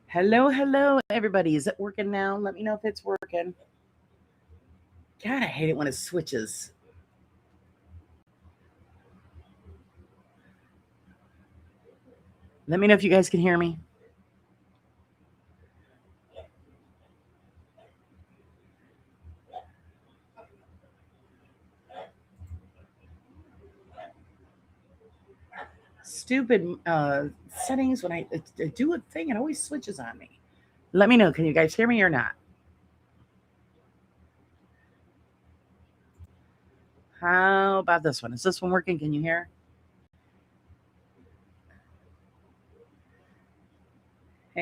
Hello, everybody. Is it working now? Let me know if it's working. God, I hate it when it switches. Let me know if you guys can hear me. Stupid settings when I do a thing, it always switches on me. Let me know. Can you guys hear me or not? How about this one? Is this one working? Can you hear?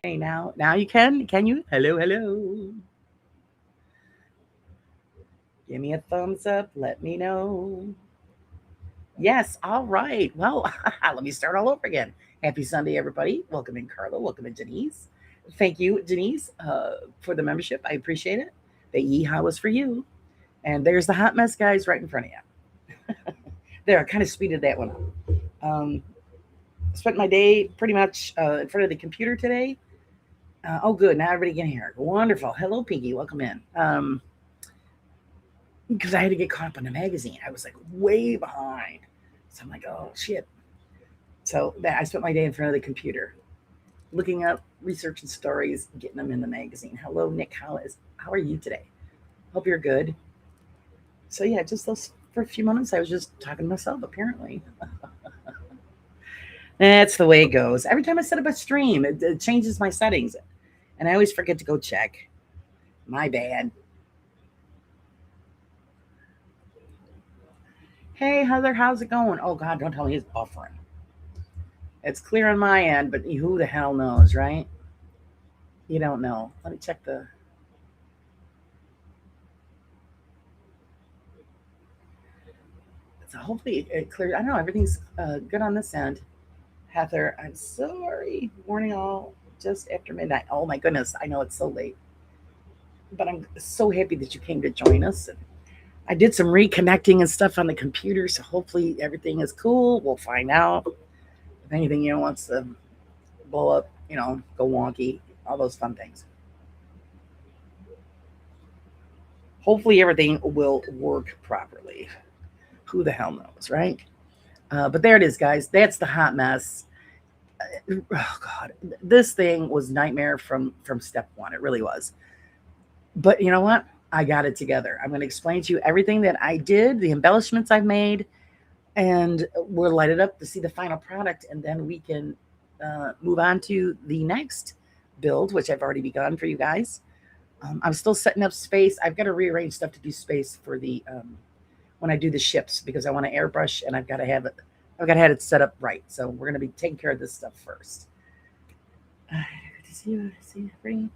Hey, now you can. Can you? Hello. Give me a thumbs up. Let me know. Yes. All right. Well, let me start all over again. Happy Sunday, everybody. Welcome in, Carla. Welcome in, Denise. Thank you, Denise, for the membership. I appreciate it. The yeehaw was for you. And there's the hot mess guys right in front of you. There, I kind of speeded that one up. Spent my day pretty much in front of the computer today. Oh, good. Now everybody can hear. Wonderful. Hello, Pinky. Welcome in. Because I had to get caught up on the magazine. I was like way behind. So I'm like, oh, shit. So I spent my day in front of the computer looking up research and stories, getting them in the magazine. Hello, Nick. How are you today? Hope you're good. So yeah, just those for a few moments, I was just talking to myself. Apparently, that's the way it goes. Every time I set up a stream, it changes my settings, and I always forget to go check. My bad. Hey Heather, how's it going? Oh God, don't tell me it's buffering. It's clear on my end, but who the hell knows, right? You don't know. Let me check the. So hopefully it cleared. I don't know. Everything's good on this end. Heather, I'm sorry. Morning all just after midnight. Oh my goodness, I know it's so late. But I'm so happy that you came to join us. And I did some reconnecting and stuff on the computer, so hopefully everything is cool. We'll find out if anything wants to blow up, go wonky, all those fun things. Hopefully everything will work properly. Who the hell knows, right? But there it is, guys. That's the hot mess. Oh God, this thing was nightmare from step one. It really was. But you know what? I got it together. I'm going to explain to you everything that I did, the embellishments I've made, and we'll light it up to see the final product, and then we can move on to the next build, which I've already begun for you guys. I'm still setting up space. I've got to rearrange stuff to do space for the when I do the ships because I want to airbrush and I've got to have it. I've got to have it set up right. So we're going to be taking care of this stuff first. Good to see you. See you, free.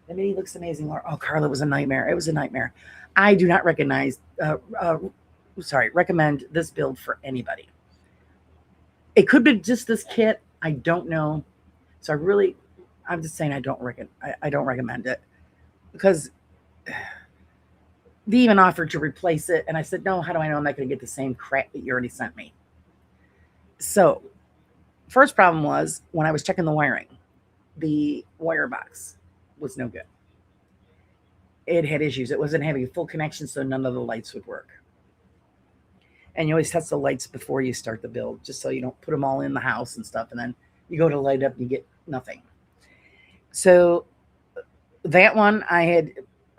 The mini looks amazing. Oh, Carla, it was a nightmare. It was a nightmare. I do not recommend this build for anybody. It could be just this kit. I don't know. So I'm just saying I don't recommend it because they even offered to replace it, and I said no. How do I know I'm not going to get the same crap that you already sent me? So, first problem was when I was checking the wiring, the wire box was no good. It had issues. It wasn't having a full connection, so none of the lights would work. And you always test the lights before you start the build, just so you don't put them all in the house and stuff, and then you go to light up and you get nothing. So that one I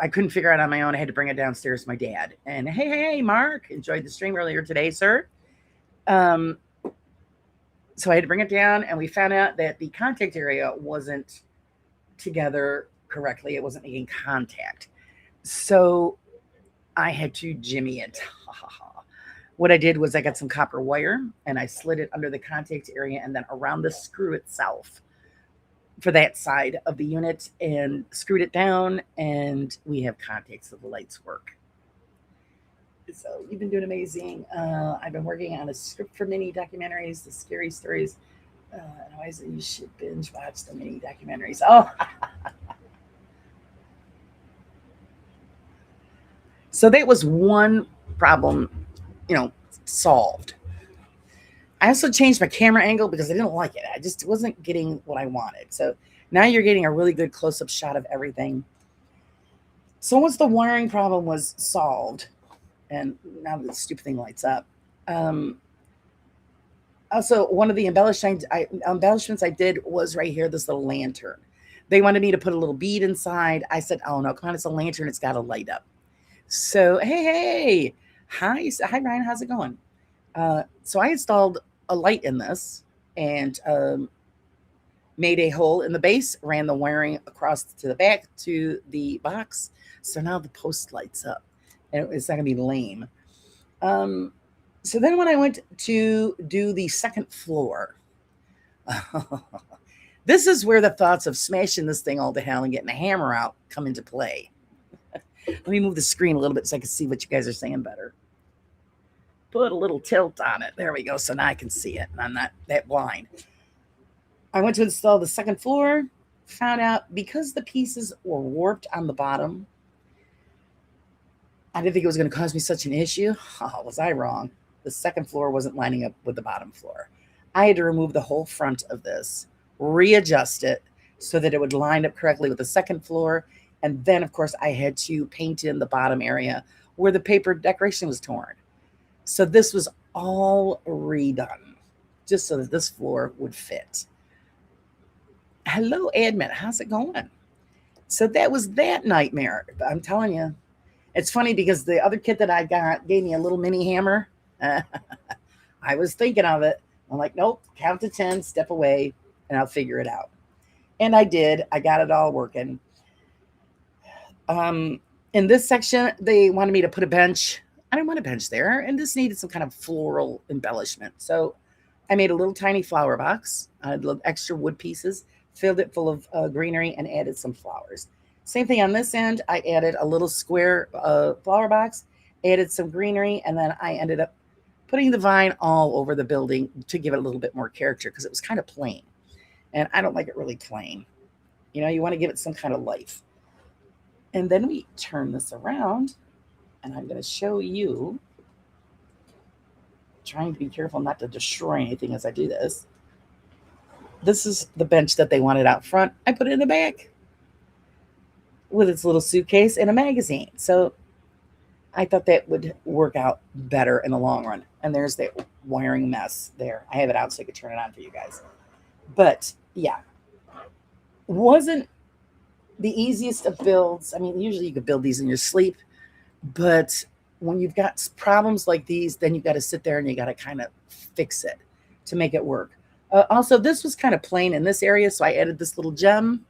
couldn't figure out on my own. I had to bring it downstairs to my dad. And hey, Mark, enjoyed the stream earlier today, sir. So I had to bring it down, and we found out that the contact area wasn't together correctly. It wasn't making contact. So I had to jimmy it. What I did was I got some copper wire and I slid it under the contact area and then around the screw itself for that side of the unit and screwed it down, and we have contacts so the lights work. So you've been doing amazing. I've been working on a script for mini documentaries, the scary stories. Eliza, you should binge watch the mini documentaries. Oh, so that was one problem, solved. I also changed my camera angle because I didn't like it. I just wasn't getting what I wanted. So now you're getting a really good close-up shot of everything. So once the wiring problem was solved, and now the stupid thing lights up. Also, one of the embellishments I did was right here, this little lantern. They wanted me to put a little bead inside. I said, oh no, come on, it's a lantern. It's got to light up. So, hey. Hi, Ryan. How's it going? So I installed a light in this and made a hole in the base, ran the wiring across to the back to the box. So now the post lights up and it's not going to be lame. So then when I went to do the second floor, this is where the thoughts of smashing this thing all to hell and getting a hammer out come into play. Let me move the screen a little bit so I can see what you guys are saying better. Put a little tilt on it. There we go. So now I can see it and I'm not that blind. I went to install the second floor, found out because the pieces were warped on the bottom, I didn't think it was going to cause me such an issue. Oh, was I wrong? The second floor wasn't lining up with the bottom floor. I had to remove the whole front of this, readjust it so that it would line up correctly with the second floor. And then, of course, I had to paint in the bottom area where the paper decoration was torn. So this was all redone just so that this floor would fit. Hello, Edmund. How's it going? So that was that nightmare. I'm telling you. It's funny because the other kit that I got gave me a little mini hammer. I was thinking of it. I'm like, nope, count to 10, step away, and I'll figure it out. And I did. I got it all working. In this section, they wanted me to put a bench. I didn't want a bench there, and this needed some kind of floral embellishment. So I made a little tiny flower box. I had little extra wood pieces, filled it full of greenery, and added some flowers. Same thing on this end. I added a little square flower box, added some greenery, and then I ended up putting the vine all over the building to give it a little bit more character because it was kind of plain. And I don't like it really plain. You know, you want to give it some kind of life. And then we turn this around, and I'm going to show you, trying to be careful not to destroy anything as I do this. This is the bench that they wanted out front. I put it in the back with its little suitcase and a magazine. So I thought that would work out better in the long run. And there's that wiring mess there. I have it out so I could turn it on for you guys. But yeah, wasn't the easiest of builds. I mean, usually you could build these in your sleep, but when you've got problems like these, then you've got to sit there and you got to kind of fix it to make it work. Also, this was kind of plain in this area, so I added this little gem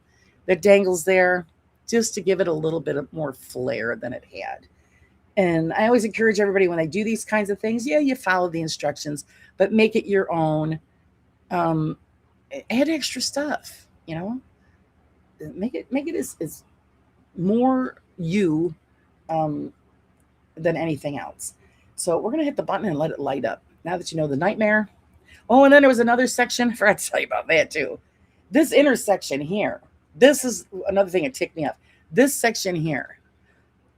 that dangles there just to give it a little bit of more flair than it had. And I always encourage everybody when they do these kinds of things, yeah, you follow the instructions, but make it your own. Add extra stuff, you know. Make it as more you than anything else. So we're gonna hit the button and let it light up. Now that you know the nightmare. Oh, and then there was another section. I forgot to tell you about that too. This intersection here. This is another thing that ticked me off. This section here,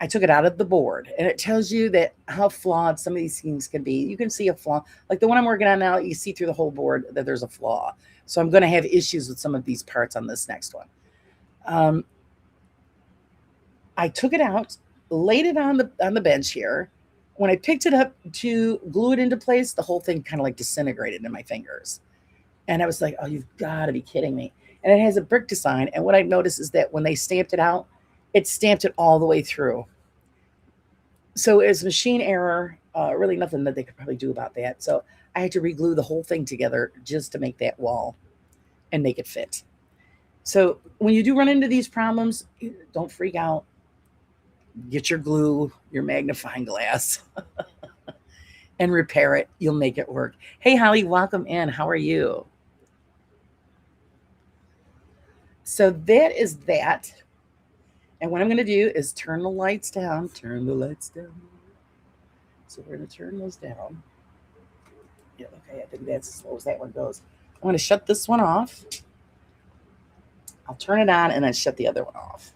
I took it out of the board, and it tells you that how flawed some of these things can be. You can see a flaw. Like the one I'm working on now, you see through the whole board that there's a flaw. So I'm going to have issues with some of these parts on this next one. I took it out, laid it on the bench here. When I picked it up to glue it into place, the whole thing kind of like disintegrated in my fingers. And I was like, oh, you've got to be kidding me. And it has a brick design. And what I noticed is that when they stamped it out, it stamped it all the way through. So it's machine error, really nothing that they could probably do about that. So I had to reglue the whole thing together just to make that wall and make it fit. So when you do run into these problems, don't freak out. Get your glue, your magnifying glass, and repair it. You'll make it work. Hey, Holly, welcome in. How are you? So that is that. And what I'm going to do is turn the lights down. Turn the lights down. So we're going to turn those down. Yeah, okay, I think that's as slow as that one goes. I'm going to shut this one off. I'll turn it on and then shut the other one off.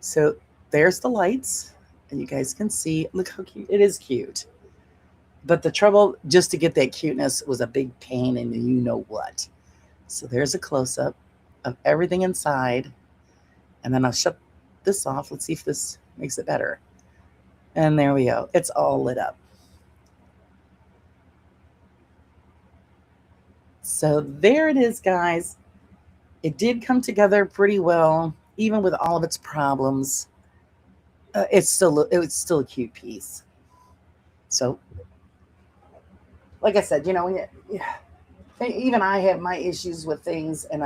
So there's the lights. And you guys can see, look how cute. It is cute. But the trouble just to get that cuteness was a big pain, and you know what. So there's a close-up of everything inside. And then I'll shut this off. Let's see if this makes it better. And there we go. It's all lit up. So there it is, guys. It did come together pretty well, even with all of its problems. It was still a cute piece. So, like I said, even I have my issues with things, and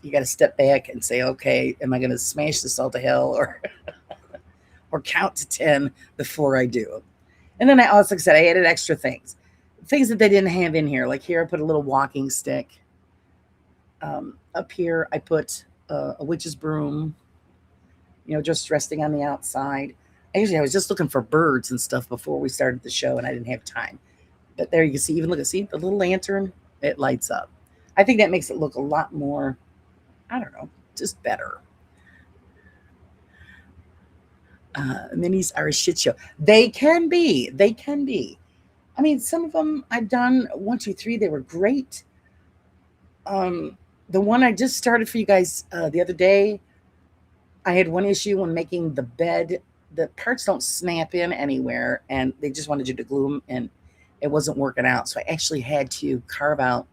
you got to step back and say, okay, am I going to smash this all to hell, or or count to 10 before I do? And then I also, like I said, I added extra things that they didn't have in here. Like here, I put a little walking stick. Up here, I put a witch's broom, just resting on the outside. Actually, I was just looking for birds and stuff before we started the show, and I didn't have time. But there you can see, see the little lantern, it lights up. I think that makes it look a lot more, I don't know, just better. Minis are a shit show. They can be. I mean, some of them I've done 1, 2, 3. They were great. The one I just started for you guys the other day, I had one issue when making the bed. The parts don't snap in anywhere, and they just wanted you to glue them, and it wasn't working out. So I actually had to carve out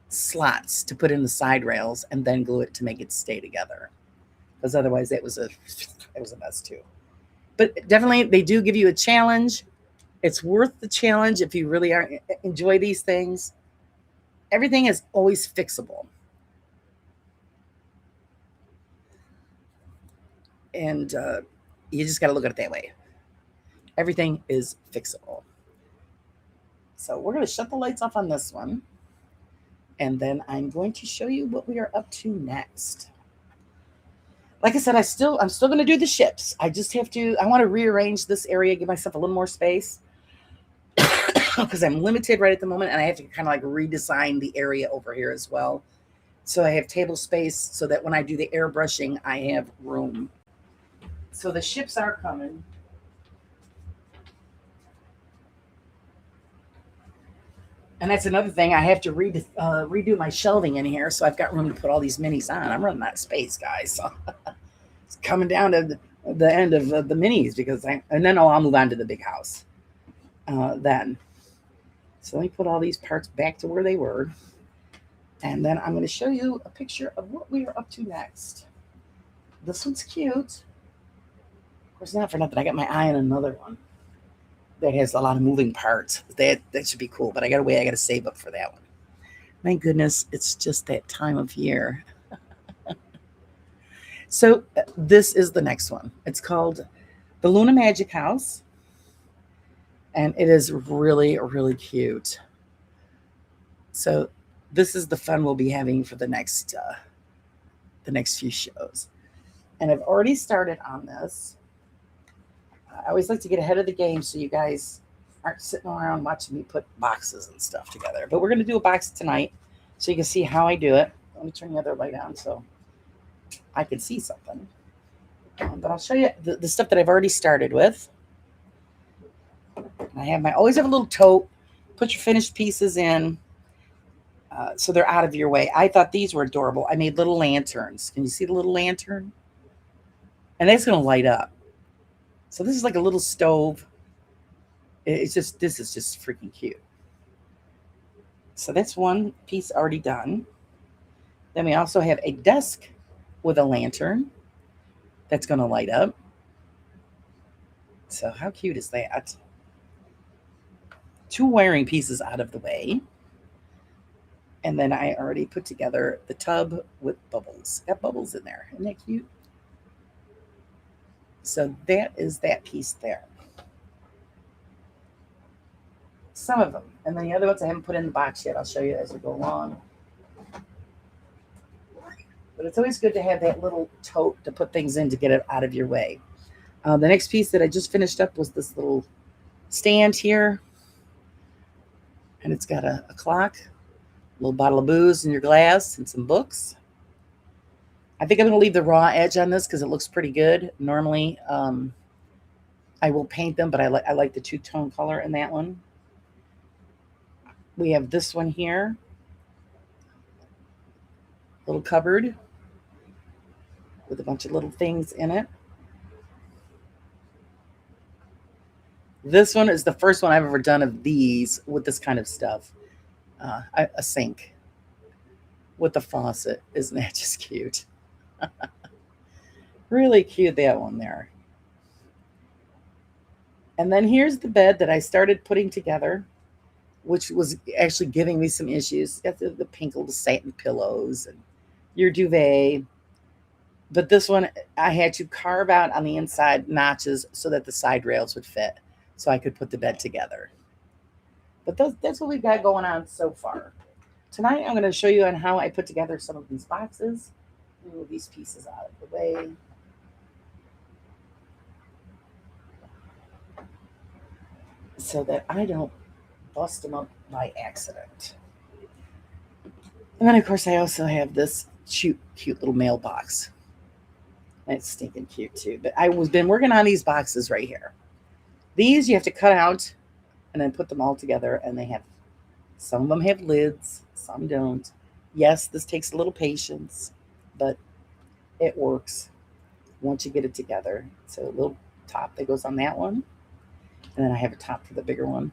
slots to put in the side rails and then glue it to make it stay together. Because otherwise it was a mess too. But definitely they do give you a challenge. It's worth the challenge if you really enjoy these things. Everything is always fixable. And you just got to look at it that way. Everything is fixable. So we're going to shut the lights off on this one. And then I'm going to show you what we are up to next. Like I said, I'm still going to do the ships. I want to rearrange this area, give myself a little more space. Because I'm limited right at the moment, and I have to kind of like redesign the area over here as well. So I have table space so that when I do the airbrushing, I have room. So the ships are coming. And that's another thing. I have to redo my shelving in here, so I've got room to put all these minis on. I'm running out of space, guys. So it's coming down to the end of the minis and then I'll move on to the big house. Then. So let me put all these parts back to where they were. And then I'm going to show you a picture of what we are up to next. This one's cute. Of course, not for nothing. I got my eye on another one that has a lot of moving parts. That should be cool, but I got to save up for that one. My goodness, it's just that time of year. So this is the next one. It's called the Luna Magic House. And it is really, really cute. So this is the fun we'll be having for the next few shows. And I've already started on this. I always like to get ahead of the game so you guys aren't sitting around watching me put boxes and stuff together. But we're going to do a box tonight so you can see how I do it. Let me turn the other light on so I can see something. But I'll show you the stuff that I've already started with. I always have a little tote. Put your finished pieces in so they're out of your way. I thought these were adorable. I made little lanterns. Can you see the little lantern? And that's going to light up. So this is like a little stove. This is just freaking cute. So that's one piece already done. Then we also have a desk with a lantern that's going to light up. So how cute is that? 2 wiring pieces out of the way. And then I already put together the tub with bubbles. Got bubbles in there. Isn't that cute? So that is that piece there. Some of them. And then the other ones I haven't put in the box yet. I'll show you as we go along. But it's always good to have that little tote to put things in to get it out of your way. The next piece that I just finished up was this little stand here. And it's got a clock, a little bottle of booze in your glass, and some books. I think I'm going to leave the raw edge on this because it looks pretty good. Normally, I will paint them, but I like the 2-tone color in that one. We have this one here, little cupboard with a bunch of little things in it. This one is the first one I've ever done of these with this kind of stuff. A sink with the faucet. Isn't that just cute? Really cute, that one there. And then here's the bed that I started putting together, which was actually giving me some issues. Got the pink little satin pillows and your duvet. But this one, I had to carve out on the inside notches so that the side rails would fit so I could put the bed together. But that's what we got going on so far. Tonight, I'm going to show you on how I put together some of these boxes. Move these pieces out of the way. So that I don't bust them up by accident. And then, of course, I also have this cute little mailbox. That's stinking cute, too. But I was been working on these boxes right here. These you have to cut out and then put them all together. And they have, some of them have lids, some don't. Yes, this takes a little patience, but it works once you get it together. So a little top that goes on that one. And then I have a top for the bigger one.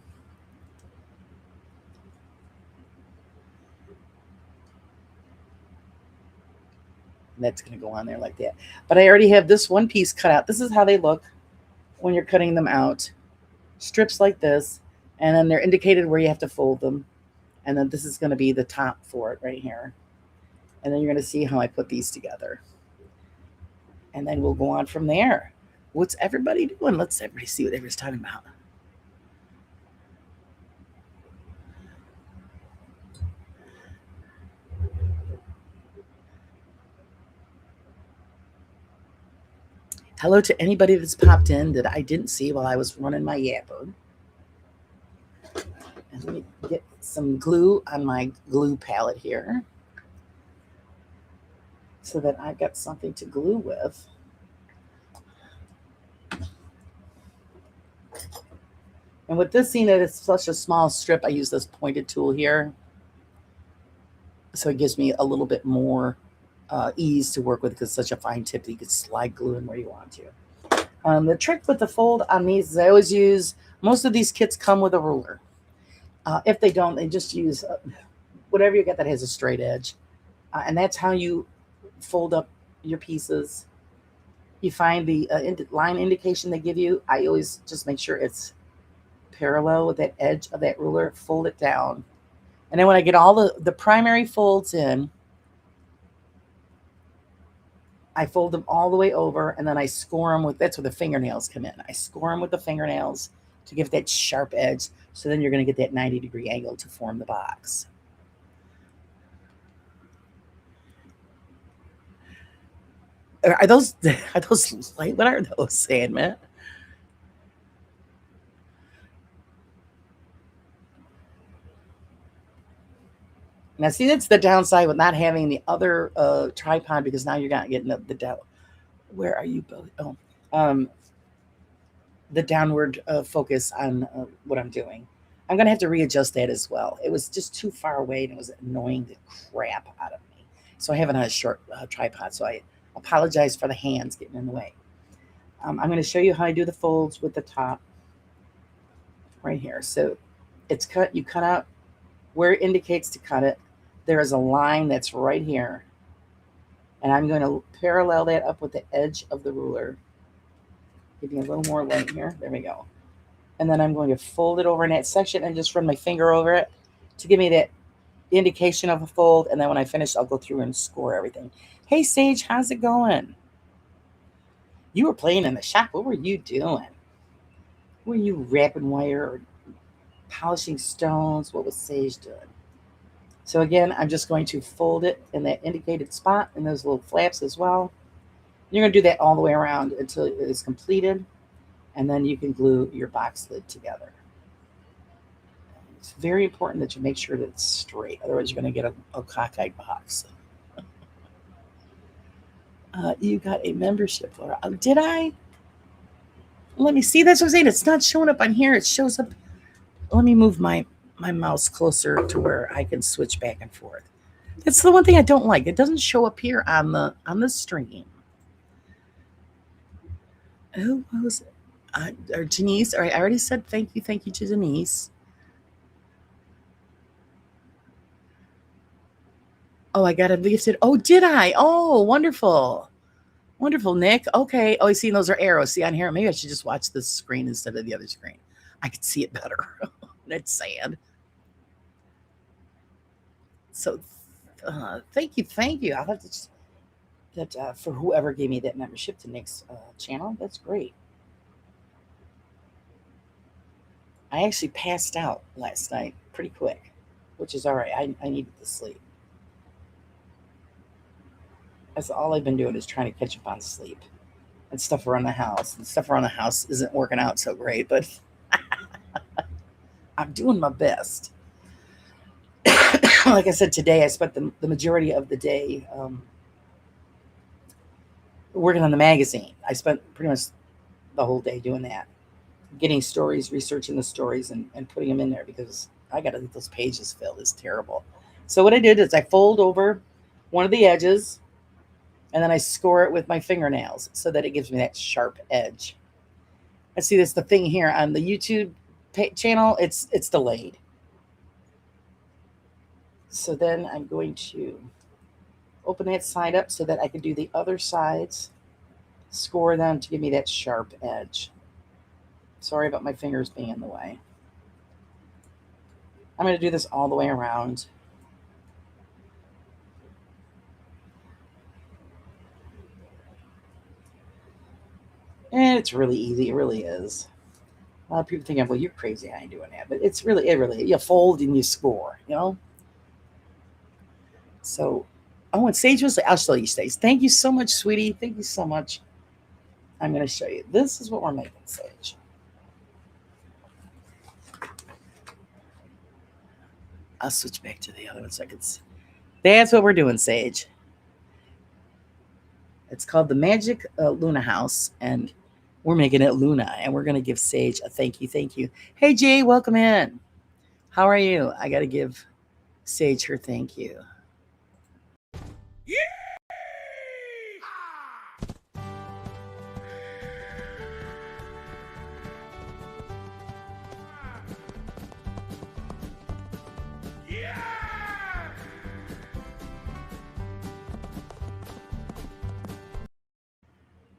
And that's going to go on there like that. But I already have this one piece cut out. This is how they look when you're cutting them out. Strips like this. And then they're indicated where you have to fold them. And then this is going to be the top for it right here. And then you're going to see how I put these together. And then we'll go on from there. What's everybody doing? Let's everybody see what everybody's talking about. Hello to anybody that's popped in that I didn't see while I was running my yapper. And let me get some glue on my glue palette here so that I've got something to glue with. And with this, seeing that it's such a small strip, I use this pointed tool here. So it gives me a little bit more ease to work with because it's such a fine tip that you can slide glue in where you want to. The trick with the fold on these is I always use, most of these kits come with a ruler. If they don't, they just use whatever you get that has a straight edge. And that's how you fold up your pieces. You find the line indication they give you. I always just make sure it's parallel with that edge of that ruler, fold it down. And then when I get all the primary folds in, I fold them all the way over and then I score them with, that's where the fingernails come in. I score them with the fingernails to give that sharp edge. So then you're going to get that 90-degree angle to form the box. Are those light? What are those, Sandman? Now, see, that's the downside with not having the other tripod because now you're not getting the down. Where are you both? Oh, the downward focus on what I'm doing. I'm going to have to readjust that as well. It was just too far away and it was annoying the crap out of me. So I have it on a short tripod. So I apologize for the hands getting in the way. I'm going to show you how I do the folds with the top right here. So it's cut. You cut out where it indicates to cut it. There is a line that's right here. And I'm going to parallel that up with the edge of the ruler. Give me a little more light here. There we go. And then I'm going to fold it over in that section and just run my finger over it to give me that indication of a fold. And then when I finish, I'll go through and score everything. Hey, Sage, how's it going? You were playing in the shop. What were you doing? Were you wrapping wire or polishing stones? What was Sage doing? So again, I'm just going to fold it in that indicated spot and those little flaps as well. You're going to do that all the way around until it is completed. And then you can glue your box lid together. It's very important that you make sure that it's straight. Otherwise, you're going to get a cockeyed box. You got a membership, Laura. Did I? Let me see. That's what I'm saying. It's not showing up on here. It shows up. Let me move my my mouse closer to where I can switch back and forth. That's the one thing I don't like. It doesn't show up here on the stream. Who was it? Or Denise? All right, I already said thank you to Denise. Oh, I got it lifted. Oh, did I? Oh, wonderful. Wonderful, Nick. Okay. Oh, I see those are arrows. See on here. Maybe I should just watch this screen instead of the other screen. I could see it better. That's sad. So, thank you, thank you. I'll have to just that for whoever gave me that membership to Nick's channel. That's great. I actually passed out last night pretty quick, which is all right. I needed to sleep. That's all I've been doing is trying to catch up on sleep and stuff around the house. And stuff around the house isn't working out so great, but I'm doing my best. Like I said, today I spent the majority of the day working on the magazine. I spent pretty much the whole day doing that, getting stories, researching the stories, and putting them in there because I got to get those pages filled. It's terrible. So what I did is I fold over one of the edges, and then I score it with my fingernails so that it gives me that sharp edge. I see this the thing here on the YouTube channel. It's delayed. So then I'm going to open that side up so that I can do the other sides, score them to give me that sharp edge. Sorry about my fingers being in the way. I'm going to do this all the way around. And it's really easy. It really is. A lot of people think, well, you're crazy. I ain't doing that. But it really, you fold and you score, you know? So, oh, and Sage was, I'll show you, Sage. Thank you so much, sweetie. Thank you so much. I'm going to show you. This is what we're making, Sage. I'll switch back to the other one so I can see. That's what we're doing, Sage. It's called the Magic Luna House, and we're making it Luna, and we're going to give Sage a thank you, thank you. Hey, Jay, welcome in. How are you? I got to give Sage her thank you. Yeah!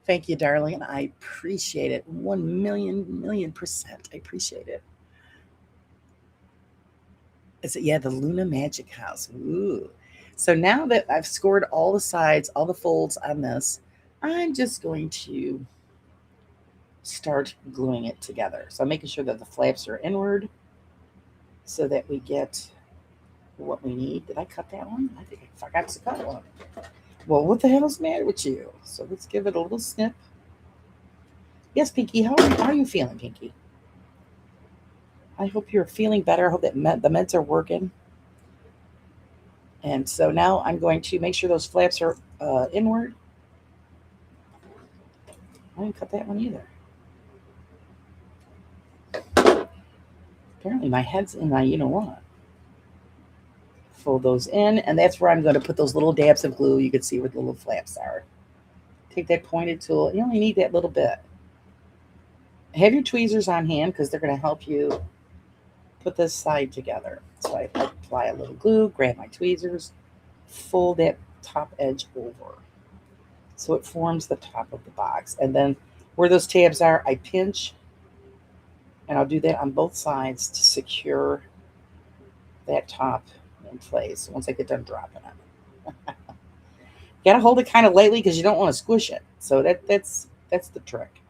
Thank you, darling. I appreciate it. 1,000,000%. I appreciate it. Is it? Yeah, the Luna Magic House. Ooh. So now that I've scored all the sides, all the folds on this, I'm just going to start gluing it together. So I'm making sure that the flaps are inward so that we get what we need. Did I cut that one? I think I forgot to cut one. Well, what the hell is the matter with you? So let's give it a little snip. Yes, Pinky, how are you feeling, Pinky? I hope you're feeling better. I hope that the meds are working. And so now I'm going to make sure those flaps are inward. I didn't cut that one either. Apparently my head's in my, you know what. Fold those in, and that's where I'm going to put those little dabs of glue. You can see where the little flaps are. Take that pointed tool. You only need that little bit. Have your tweezers on hand because they're going to help you put this side together. So I apply a little glue, grab my tweezers, fold that top edge over so it forms the top of the box. And then where those tabs are, I pinch, and I'll do that on both sides to secure that top in place once I get done dropping it. You gotta hold it kind of lightly because you don't want to squish it. So that's the trick.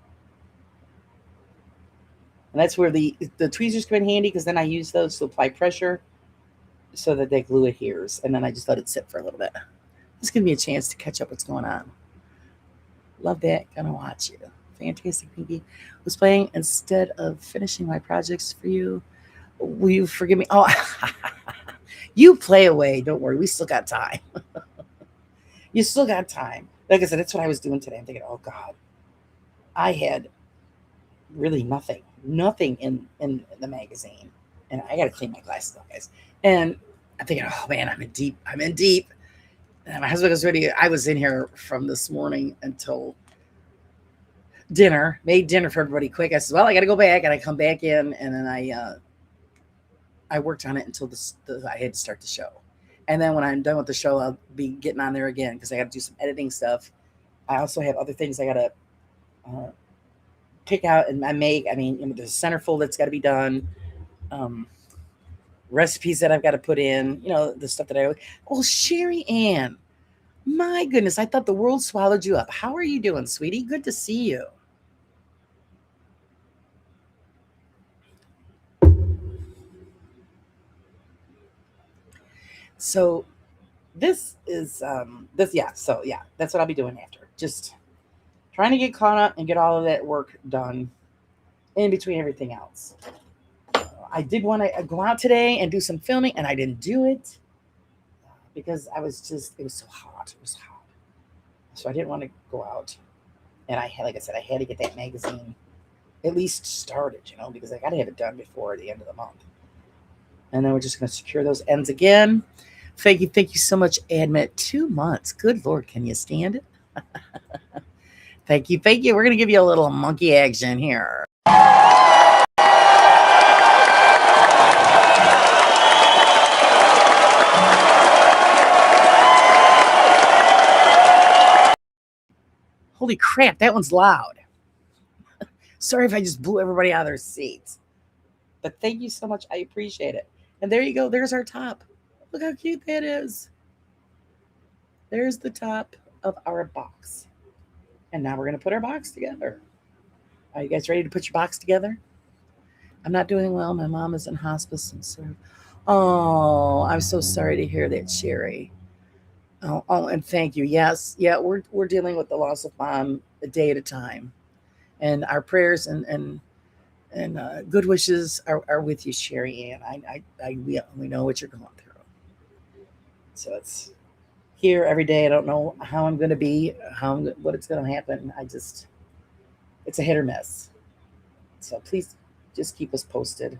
And that's where the tweezers come in handy because then I use those to apply pressure so that the glue adheres. And then I just let it sit for a little bit. Just give me a chance to catch up what's going on. Love that. Gonna watch you. Fantastic, Pinky. Was playing instead of finishing my projects for you. Will you forgive me? Oh, you play away. Don't worry. We still got time. You still got time. Like I said, that's what I was doing today. I'm thinking, oh, God. I had really nothing in the magazine. And I got to clean my glasses up, guys. And I'm thinking, oh man, I'm in deep. And my husband was ready. I was in here from this morning until dinner, made dinner for everybody quick. I said, well, I got to go back, and I come back in, and then I worked on it until I had to start the show. And then when I'm done with the show, I'll be getting on there again because I got to do some editing stuff. I also have other things I got to pick out and I make. I mean, there's a centerfold that's got to be done. Recipes that I've got to put in. The stuff that I. Oh, Sherry Ann, my goodness, I thought the world swallowed you up. How are you doing, sweetie? Good to see you. So this is so yeah, that's what I'll be doing after. Just trying to get caught up and get all of that work done in between everything else. I did want to go out today and do some filming, and I didn't do it because it was so hot. It was hot. So I didn't want to go out. And like I said, I had to get that magazine at least started, because I got to have it done before the end of the month. And then we're just going to secure those ends again. Thank you so much, Admit. 2 months. Good Lord, can you stand it? Thank you. We're going to give you a little monkey action here. Holy crap, that one's loud. Sorry if I just blew everybody out of their seats. But thank you so much. I appreciate it. And there you go. There's our top. Look how cute that is. There's the top of our box. And now we're going to put our box together. Are you guys ready to put your box together? I'm not doing well. My mom is in hospice. And so, oh, I'm so sorry to hear that, Sherry. Oh, and thank you. Yes. Yeah, we're dealing with the loss of mom a day at a time. And our prayers and good wishes are with you, Sherry Ann. We know what you're going through. So it's here every day. I don't know how I'm going to be, what it's going to happen. It's a hit or miss. So please just keep us posted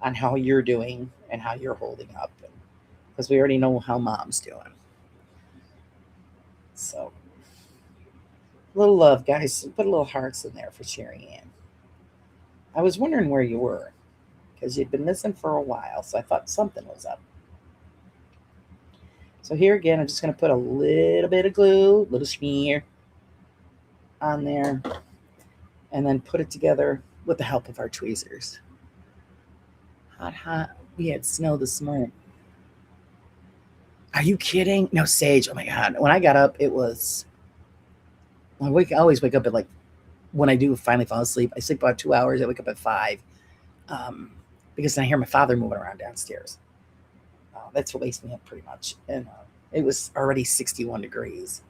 on how you're doing and how you're holding up, because we already know how mom's doing. So a little love, guys. Put a little hearts in there for Sherry Ann. I was wondering where you were because you'd been missing for a while, so I thought something was up. So here again, I'm just going to put a little bit of glue, a little smear on there, and then put it together with the help of our tweezers. Hot. We had snow this morning. Are you kidding? No, Sage. Oh my God. When I got up, it was. I always wake up at when I do finally fall asleep. I sleep about 2 hours. I wake up at 5, because I hear my father moving around downstairs. That's what wakes me up pretty much. And it was already 61 degrees,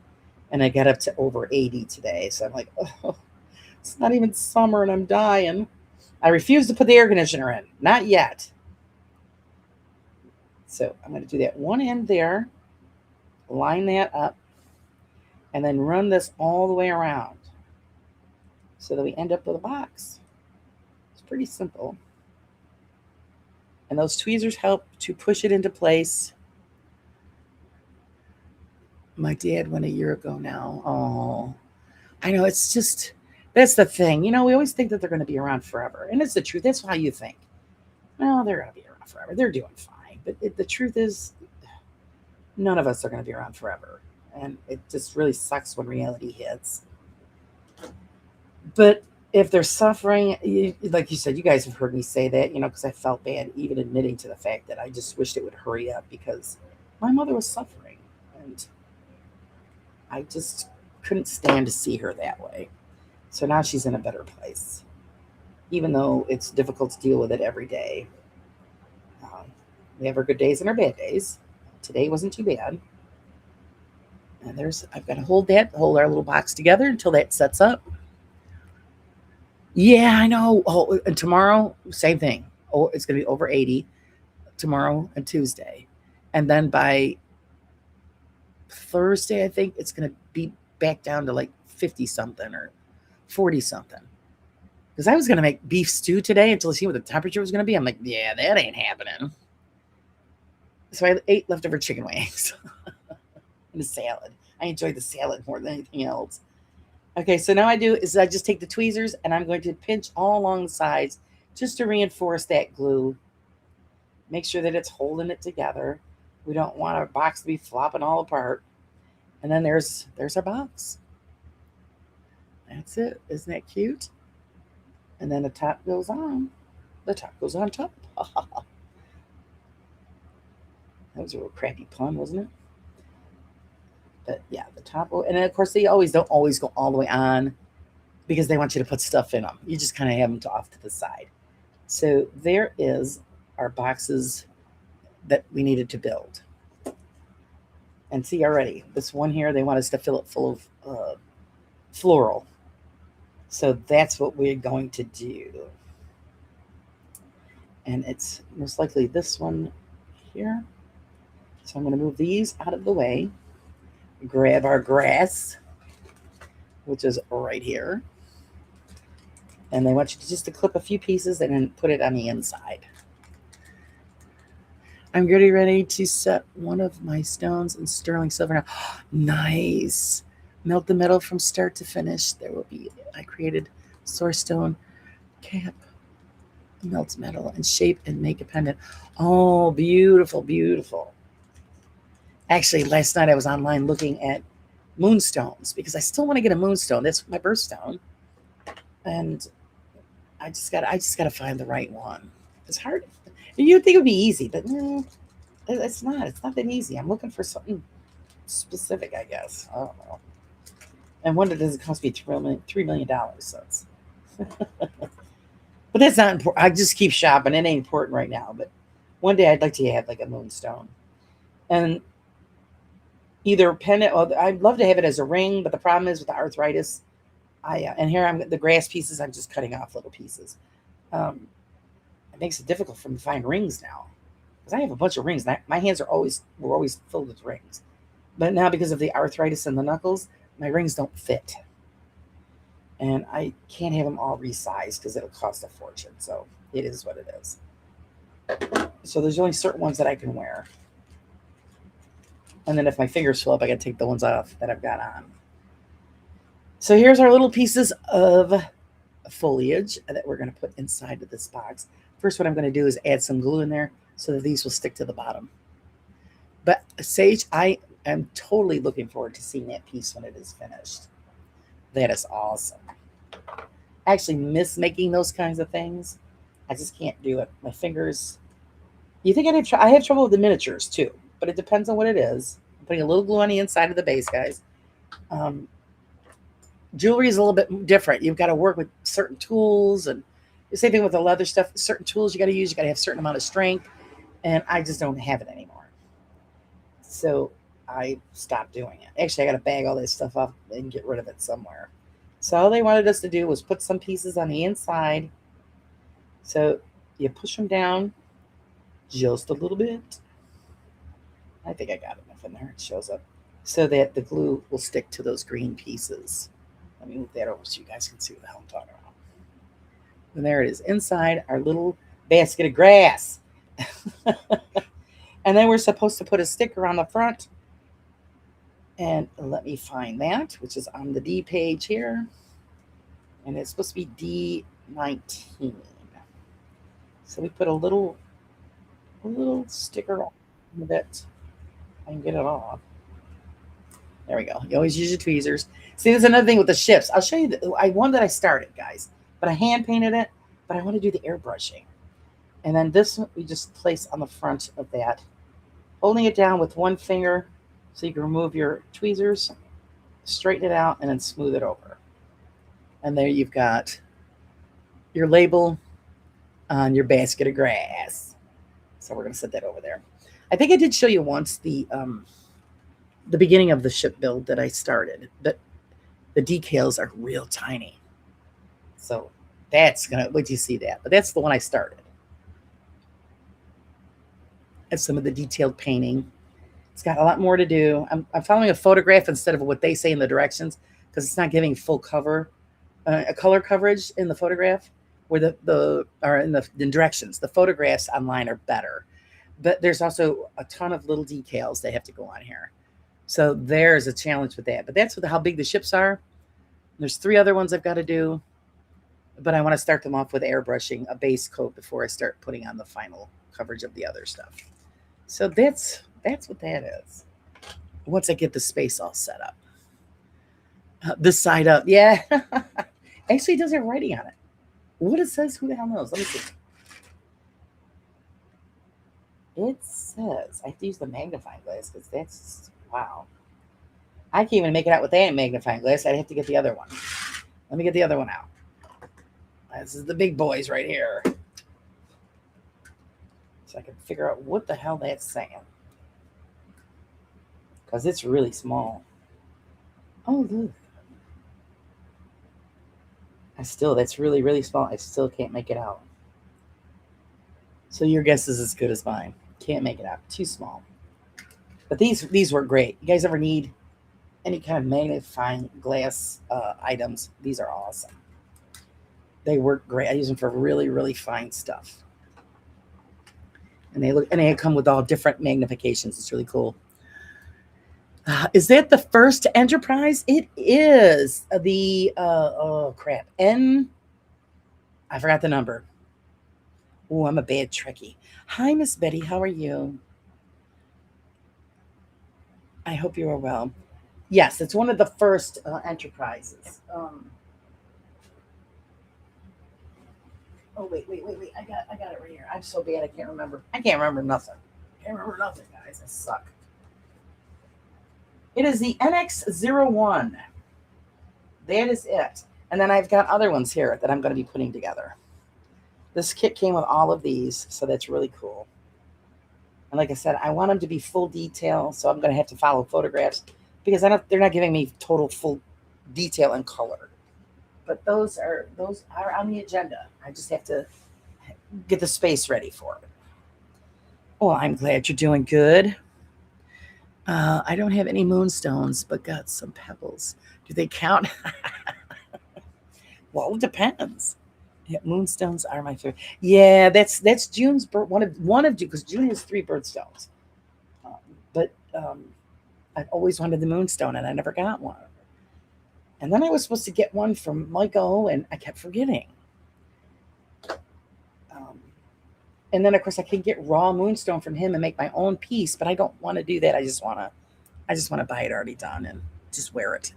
and I got up to over 80 today. So I'm like, oh, it's not even summer, and I'm dying. I refuse to put the air conditioner in. Not yet. So I'm going to do that one end there, line that up, and then run this all the way around so that we end up with a box. It's pretty simple. And those tweezers help to push it into place. My dad went a year ago now. Oh, I know. It's just, that's the thing. We always think that they're going to be around forever. And it's the truth. That's how you think. No, they're going to be around forever. They're doing fine. But the truth is, none of us are going to be around forever. And it just really sucks when reality hits. But if they're suffering, like you said, you guys have heard me say that, because I felt bad even admitting to the fact that I just wished it would hurry up because my mother was suffering. And I just couldn't stand to see her that way. So now she's in a better place, even though it's difficult to deal with it every day. We have our good days and our bad days. Today wasn't too bad. And I've got to hold our little box together until that sets up. Yeah, I know. Oh, and tomorrow, same thing. Oh, it's going to be over 80 tomorrow and Tuesday. And then by Thursday, I think it's going to be back down to 50 something or 40 something. Because I was going to make beef stew today until I see what the temperature was going to be. I'm like, yeah, that ain't happening. So I ate leftover chicken wings and a salad. I enjoyed the salad more than anything else. Okay, so now I just take the tweezers and I'm going to pinch all along the sides just to reinforce that glue. Make sure that it's holding it together. We don't want our box to be flopping all apart. And then there's our box. That's it. Isn't that cute? And then the top goes on. The top goes on top. That was a real crappy pun, wasn't it? But yeah, the top. And then of course they don't always go all the way on because they want you to put stuff in them. You just kind of have them off to the side. So there is our boxes that we needed to build. And see already, this one here, they want us to fill it full of floral. So that's what we're going to do. And it's most likely this one here. So I'm going to move these out of the way. Grab our grass, which is right here. And they want you to just clip a few pieces and then put it on the inside. I'm getting ready to set one of my stones in sterling silver now. Nice. Melt the metal from start to finish. I created source stone cap. Melts metal and shape and make a pendant. Oh, beautiful, beautiful. Actually, last night I was online looking at moonstones because I still want to get a moonstone. That's my birthstone. And I just got to find the right one. It's hard. You'd think it would be easy, but no, it's not. It's not that easy. I'm looking for something specific, I guess. I don't know. And one that doesn't cost me $3 million. So it's but that's not important. I just keep shopping. It ain't important right now. But one day I'd like to have like a moonstone. And either pendant, or I'd love to have it as a ring, but the problem is with the arthritis, and here the grass pieces, I'm just cutting off little pieces. It makes it difficult for me to find rings now because I have a bunch of rings. My hands were always filled with rings, but now because of the arthritis in the knuckles, my rings don't fit, and I can't have them all resized because it'll cost a fortune. So it is what it is. So there's only certain ones that I can wear, and then if my fingers fill up, I got to take the ones off that I've got on. So here's our little pieces of foliage that we're going to put inside of this box. First, what I'm going to do is add some glue in there so that these will stick to the bottom. But Sage, I am totally looking forward to seeing that piece when it is finished. That is awesome. I actually miss making those kinds of things. I just can't do it. My fingers. You think I have trouble with the miniatures too, but it depends on what it is. I'm putting a little glue on the inside of the base, guys. Jewelry is a little bit different. You've got to work with certain tools, and the same thing with the leather stuff. Certain tools you got to use. You got to have a certain amount of strength, and I just don't have it anymore. So I stopped doing it. Actually, I got to bag all this stuff up and get rid of it somewhere. So all they wanted us to do was put some pieces on the inside. So you push them down just a little bit. I think I got enough in there. It shows up so that the glue will stick to those green pieces. Let me move that over so you guys can see what the hell I'm talking about. And there it is inside our little basket of grass. And then we're supposed to put a sticker on the front. And let me find that, which is on the D page here. And it's supposed to be D19. So we put a little sticker on it. I can get it off. There we go. You always use your tweezers. See, there's another thing with the ships. I'll show you one that I started, guys. But I hand painted it, but I want to do the airbrushing. And then this one we just place on the front of that. Holding it down with one finger so you can remove your tweezers, straighten it out, and then smooth it over. And there you've got your label on your basket of grass. So we're going to set that over there. I think I did show you once the beginning of the ship build that I started, but the decals are real tiny. So that's going to, wait till you see that. But that's the one I started. And some of the detailed painting. It's got a lot more to do. I'm following a photograph instead of what they say in the directions because it's not giving full cover a color coverage in the photograph, where the or in the directions. The photographs online are better, but there's also a ton of little decals that have to go on here. So there's a challenge with that. But that's how big the ships are. There's 3 other ones I've got to do, but I want to start them off with airbrushing a base coat before I start putting on the final coverage of the other stuff. So that's what that is. Once I get the space all set up. This side up, yeah. Actually, it does have writing on it. What it says, who the hell knows? Let me see. It says, I have to use the magnifying glass because that's, wow. I can't even make it out with that magnifying glass. I'd have to get the other one. Let me get the other one out. This is the big boys right here. So I can figure out what the hell that's saying. Because it's really small. Oh, look. That's really, really small. I still can't make it out. So your guess is as good as mine. Can't make it out. Too small. But these work great. You guys ever need any kind of magnifying glass items? These are awesome. They work great. I use them for really, really fine stuff. And they come with all different magnifications. It's really cool. Is that the first Enterprise? It is the oh crap. I forgot the number. Oh, I'm a bad Trekkie. Hi, Miss Betty. How are you? I hope you are well. Yes, it's one of the first Enterprises. Oh wait. I got it right here. I'm so bad. I can't remember. I can't remember nothing. Can't remember nothing, guys. I suck. It is the NX-01. That is it. And then I've got other ones here that I'm going to be putting together. This kit came with all of these, so that's really cool. And like I said, I want them to be full detail, so I'm going to have to follow photographs because they're not giving me total full detail and color. But those are on the agenda. I just have to get the space ready for it. Well, I'm glad you're doing good. I don't have any moonstones, but got some pebbles. Do they count? Well, it depends. Yeah, moonstones are my favorite. Yeah, that's June's one of because June has 3 birthstones. But I've always wanted the moonstone, and I never got one. And then I was supposed to get one from Michael, and I kept forgetting. And then of course I can get raw moonstone from him and make my own piece, but I don't want to do that. I just want to buy it already done and just wear it.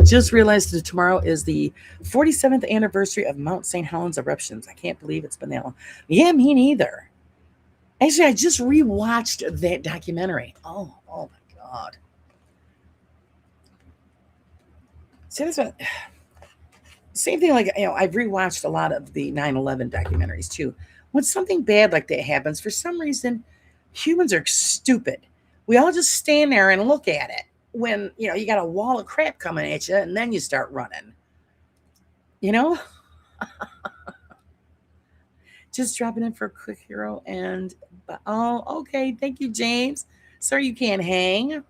Just realized that tomorrow is the 47th anniversary of Mount St. Helens eruptions. I can't believe it's been that long. Yeah, me neither. Actually, I just rewatched that documentary. Oh my God. See, this one, same thing, like, I've rewatched a lot of the 9/11 documentaries too. When something bad like that happens, for some reason, humans are stupid. We all just stand there and look at it when, you got a wall of crap coming at you, and then you start running. Just dropping in for a quick hero and, oh, okay. Thank you, James. Sorry you can't hang.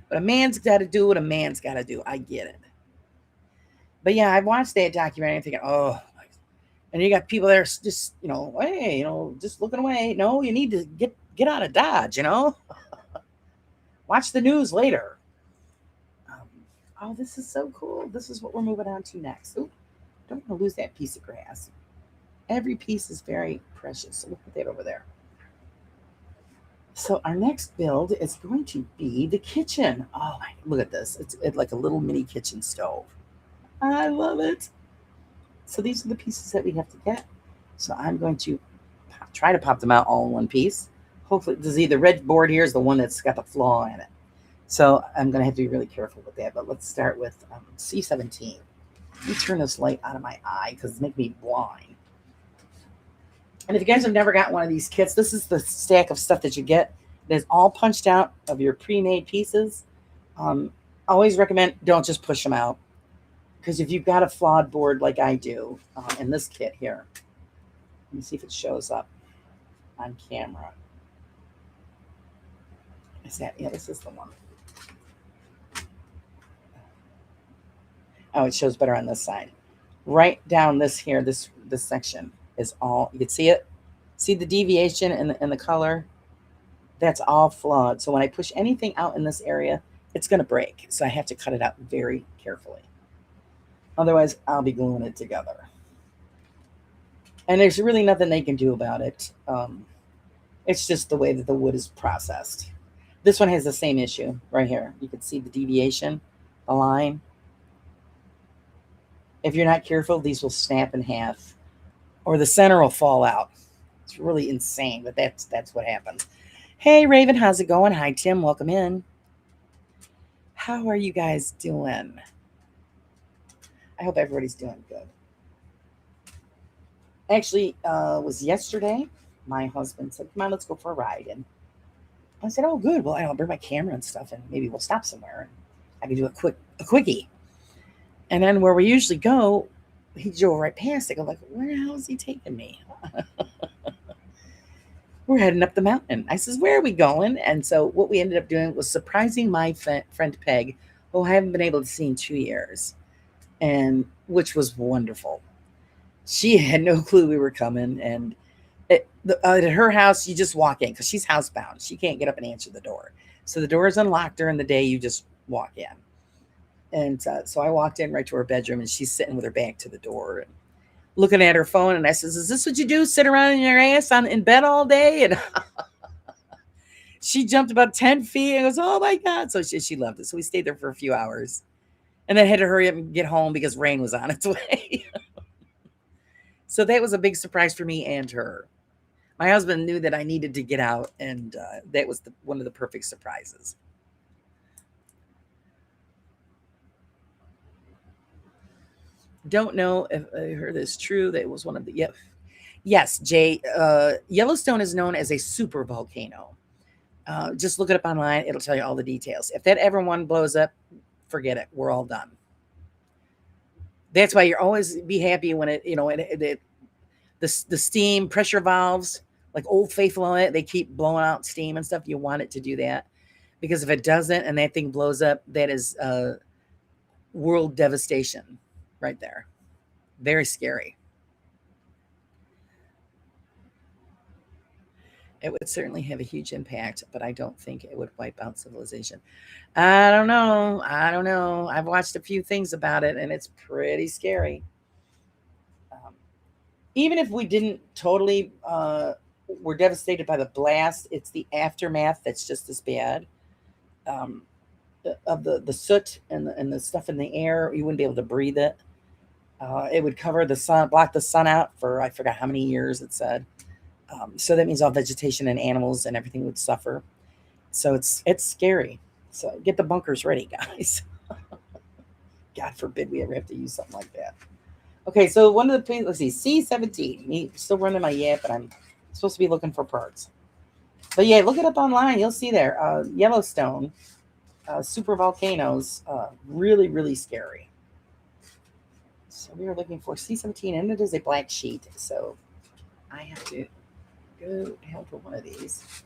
But a man's got to do what a man's got to do. I get it. But yeah, I watched that documentary and thinking, oh, and you got people there just, hey, just looking away. No, you need to get out of Dodge, Watch the news later. Oh, this is so cool. This is what we're moving on to next. Ooh, don't want to lose that piece of grass. Every piece is very precious. So we'll put that over there. So our next build is going to be the kitchen. Oh, look at this. It's like a little mini kitchen stove. I love it. So these are the pieces that we have to get. So I'm going to try to pop them out all in one piece. Hopefully, the red board here is the one that's got the flaw in it. So I'm going to have to be really careful with that. But let's start with C17. Let me turn this light out of my eye because it's making me blind. And if you guys have never got one of these kits, this is the stack of stuff that you get. It is all punched out of your pre-made pieces. Always recommend don't just push them out. Because if you've got a flawed board like I do in this kit here, let me see if it shows up. on camera. Is that, yeah, this is the one. Oh, it shows better on this side. Right down this here, this section is all, you can see it. See the deviation in the color? That's all flawed. So when I push anything out in this area, it's going to break. So I have to cut it out very carefully. Otherwise, I'll be gluing it together. And there's really nothing they can do about it. It's just the way that the wood is processed. This one has the same issue right here. You can see the deviation, the line. If you're not careful, these will snap in half or the center will fall out. It's really insane, but that's what happens. Hey, Raven, how's it going? Hi, Tim. Welcome in. How are you guys doing? I hope everybody's doing good. Actually, was yesterday. My husband said, come on, let's go for a ride. And I said, oh, good. Well, I'll bring my camera and stuff, and maybe we'll stop somewhere. And I can do a quickie. And then where we usually go, he drove right past. I go like, where the hell is he taking me? We're heading up the mountain. I says, where are we going? And so what we ended up doing was surprising my friend Peg, who I haven't been able to see in 2 years, and which was wonderful. She had no clue we were coming. And at her house, you just walk in because she's housebound. She can't get up and answer the door. So the door is unlocked during the day. You just walk in. And so I walked in right to her bedroom, and she's sitting with her back to the door and looking at her phone. And I says, is this what you do? Sit around in your ass in bed all day? And she jumped about 10 feet and goes, oh my God. So she loved it. So we stayed there for a few hours and then had to hurry up and get home because rain was on its way. So that was a big surprise for me and her. My husband knew that I needed to get out, and that was one of the perfect surprises. Don't know if I heard this true. That it was one of the, yes, Jay. Yellowstone is known as a super volcano. Just look it up online. It'll tell you all the details. If that ever one blows up, forget it. We're all done. That's why you're always be happy when the steam pressure valves, like Old Faithful on it, they keep blowing out steam and stuff. You want it to do that, because if it doesn't and that thing blows up, that is world devastation right there. Very scary. It would certainly have a huge impact, but I don't think it would wipe out civilization. I don't know. I've watched a few things about it, and it's pretty scary. Even if we didn't totally were devastated by the blast, it's the aftermath that's just as bad. Um, of the soot and the stuff in the air, you wouldn't be able to breathe it. It would cover the sun, block the sun out for I forgot how many years it said. So that means all vegetation and animals and everything would suffer. So it's scary. So get the bunkers ready, guys. God forbid we ever have to use something like that. Okay, so one of the, let's see, C17. Me still running my yap, but I'm supposed to be looking for parts. But yeah, look it up online. You'll see there. Yellowstone, super volcanoes, really, really scary. So we are looking for C17, and it is a black sheet. So I have to go down for one of these.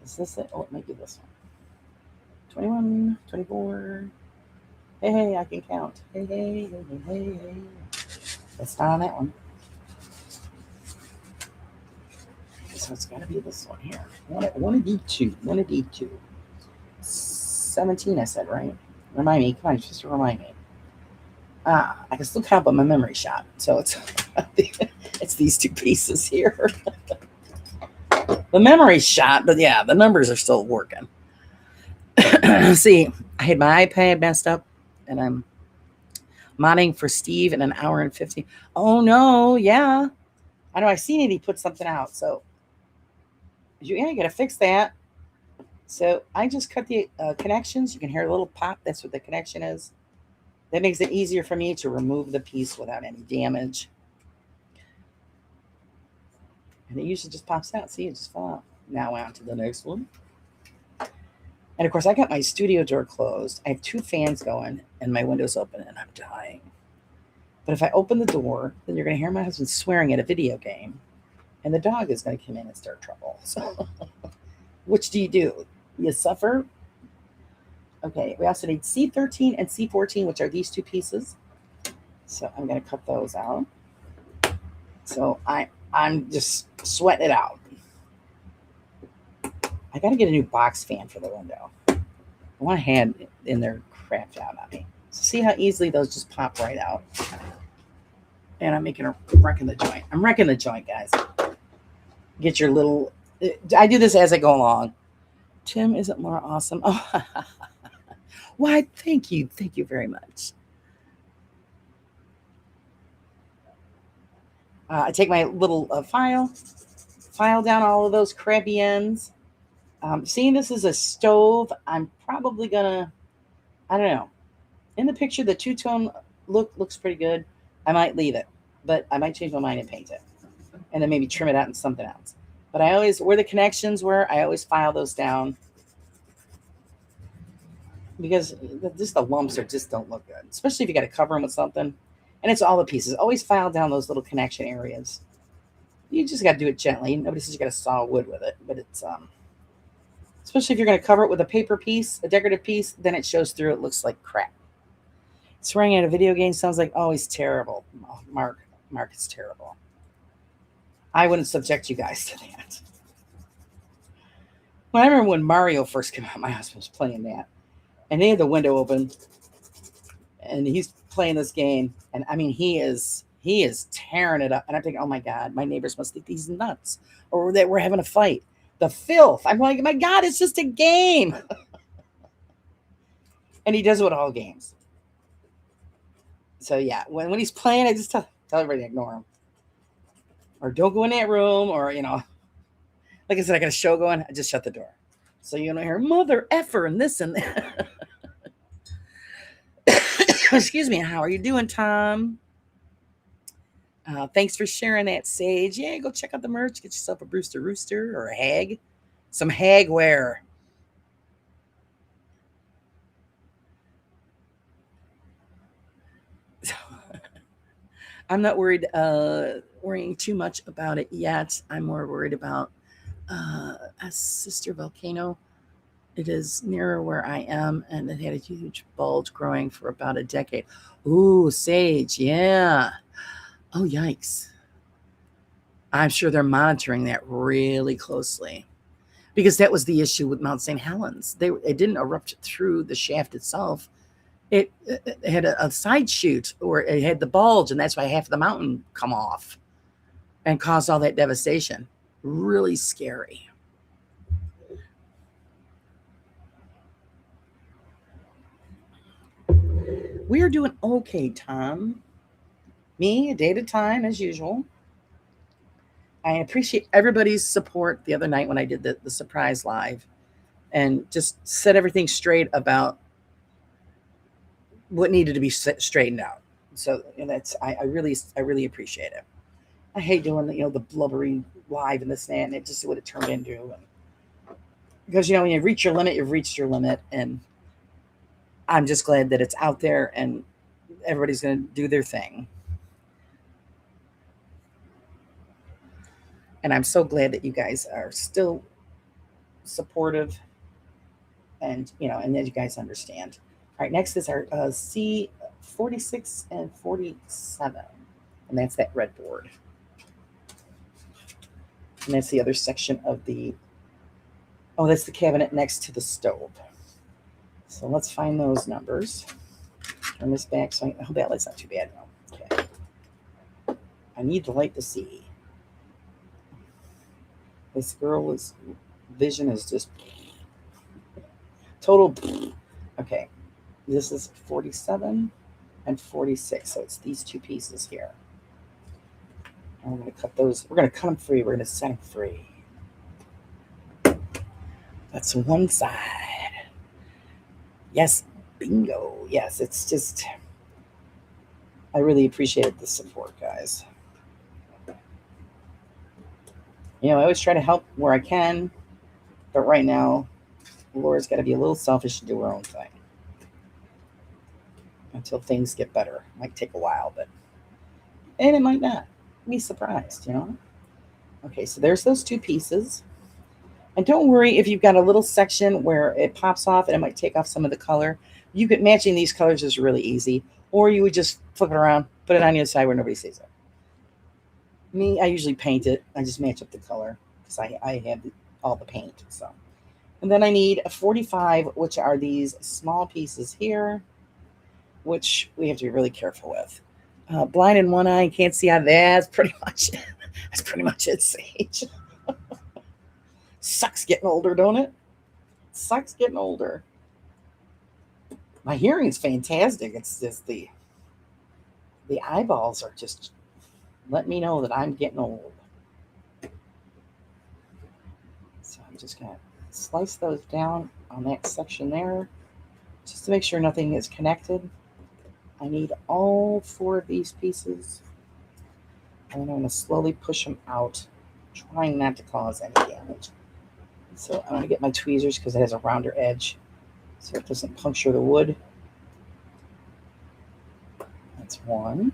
Is this it? Oh, it might be this one. 21, 24. Hey, I can count. Hey. That's not on that one. So it's got to be this one here. One of D2. 17, I said, right? Remind me. Come on, just remind me. I can still count, but my memory shot. So it's it's these two pieces here. The memory shot, but yeah, the numbers are still working. See, I had my iPad messed up, and I'm modding for Steve in an hour and 15. Oh no, yeah. I know I seen it. He put something out. So you gotta fix that. So I just cut the connections. You can hear a little pop. That's what the connection is. That makes it easier for me to remove the piece without any damage. And it usually just pops out. See, it just fell out. Now on to the next one. And of course, I got my studio door closed. I have 2 fans going and my window's open, and I'm dying. But if I open the door, then you're going to hear my husband swearing at a video game. And the dog is going to come in and start trouble. So, which do? You suffer. Okay, we also need C13 and C14, which are these two pieces. So I'm going to cut those out. So I'm just sweating it out. I got to get a new box fan for the window. I want to hand in there crapped out on me. So see how easily those just pop right out. And I'm wrecking the joint. I'm wrecking the joint, guys. Get your little. I do this as I go along. Tim, isn't Laura awesome? Oh, why? Thank you very much. I take my little file down all of those crappy ends. Seeing this as a stove, I'm probably gonna, I don't know. In the picture, the two-tone look looks pretty good. I might leave it, but I might change my mind and paint it, and then maybe trim it out in something else. But I always, where the connections were, I always file those down because just the lumps just don't look good, especially if you got to cover them with something. And it's all the pieces. Always file down those little connection areas. You just got to do it gently. Nobody says you got to saw wood with it, but it's especially if you're going to cover it with a paper piece, a decorative piece, then it shows through. It looks like crap. Swearing at a video game sounds like always terrible. Oh, Mark is terrible. I wouldn't subject you guys to that. Well, I remember when Mario first came out, my husband was playing that, and they had the window open, and he's playing this game, and I mean he is tearing it up, and I'm thinking, oh my god, my neighbors must think he's nuts, or that we're having a fight. The filth. I'm like, my god, it's just a game. And he does it with all games. So yeah, when he's playing, I just tell everybody to ignore him, or don't go in that room, or like I said, I got a show going. I just shut the door, so you don't hear mother effer and this and that. Excuse me. How are you doing, Tom? Thanks for sharing that, Sage. Yeah, go check out the merch. Get yourself a Brewster Rooster or a hag, some hag wear. I'm not worrying too much about it yet. I'm more worried about a sister volcano. It is nearer where I am, and it had a huge bulge growing for about a decade. Ooh, Sage, yeah. Oh, yikes. I'm sure they're monitoring that really closely because that was the issue with Mount St. Helens. It didn't erupt through the shaft itself. It had a side shoot, or it had the bulge, and that's why half of the mountain come off and caused all that devastation. Really scary. We are doing okay, Tom. Me, a day at a time, as usual. I appreciate everybody's support the other night when I did the surprise live and just set everything straight about what needed to be straightened out. So that's I really appreciate it. I hate doing the blubbery live and this and that, and it just what it turned into. Because when you reach your limit, you've reached your limit, and I'm just glad that it's out there and everybody's going to do their thing. And I'm so glad that you guys are still supportive, and and that you guys understand. All right, next is our C46 and 47, and that's that red board. And that's the other section of that's the cabinet next to the stove. So let's find those numbers. Turn this back so that light's not too bad now. Okay. I need the light to see. This girl's vision is just total. Okay. This is 47 and 46. So it's these two pieces here. And we're going to cut those. We're going to cut them free. We're going to set them free. That's one side. Yes, bingo. Yes, it's just, I really appreciated the support, guys. I always try to help where I can, but right now, Laura's got to be a little selfish and do her own thing until things get better. It might take a while, and it might not. Be surprised, Okay, so there's those two pieces. And don't worry if you've got a little section where it pops off and it might take off some of the color. You could matching these colors is really easy. Or you would just flip it around, put it on the other side where nobody sees it. Me, I usually paint it. I just match up the color because I have all the paint. So, and then I need a 45, which are these small pieces here, which we have to be really careful with. Blind in one eye, can't see out. That's pretty much it. That's pretty much it, Sage. Sucks getting older, don't it? Sucks getting older. My hearing is fantastic. It's just the eyeballs are just let me know that I'm getting old. So I'm just gonna slice those down on that section there, just to make sure nothing is connected. I need all four of these pieces, and then I'm gonna slowly push them out, trying not to cause any damage. So I'm gonna get my tweezers because it has a rounder edge, so it doesn't puncture the wood. That's one.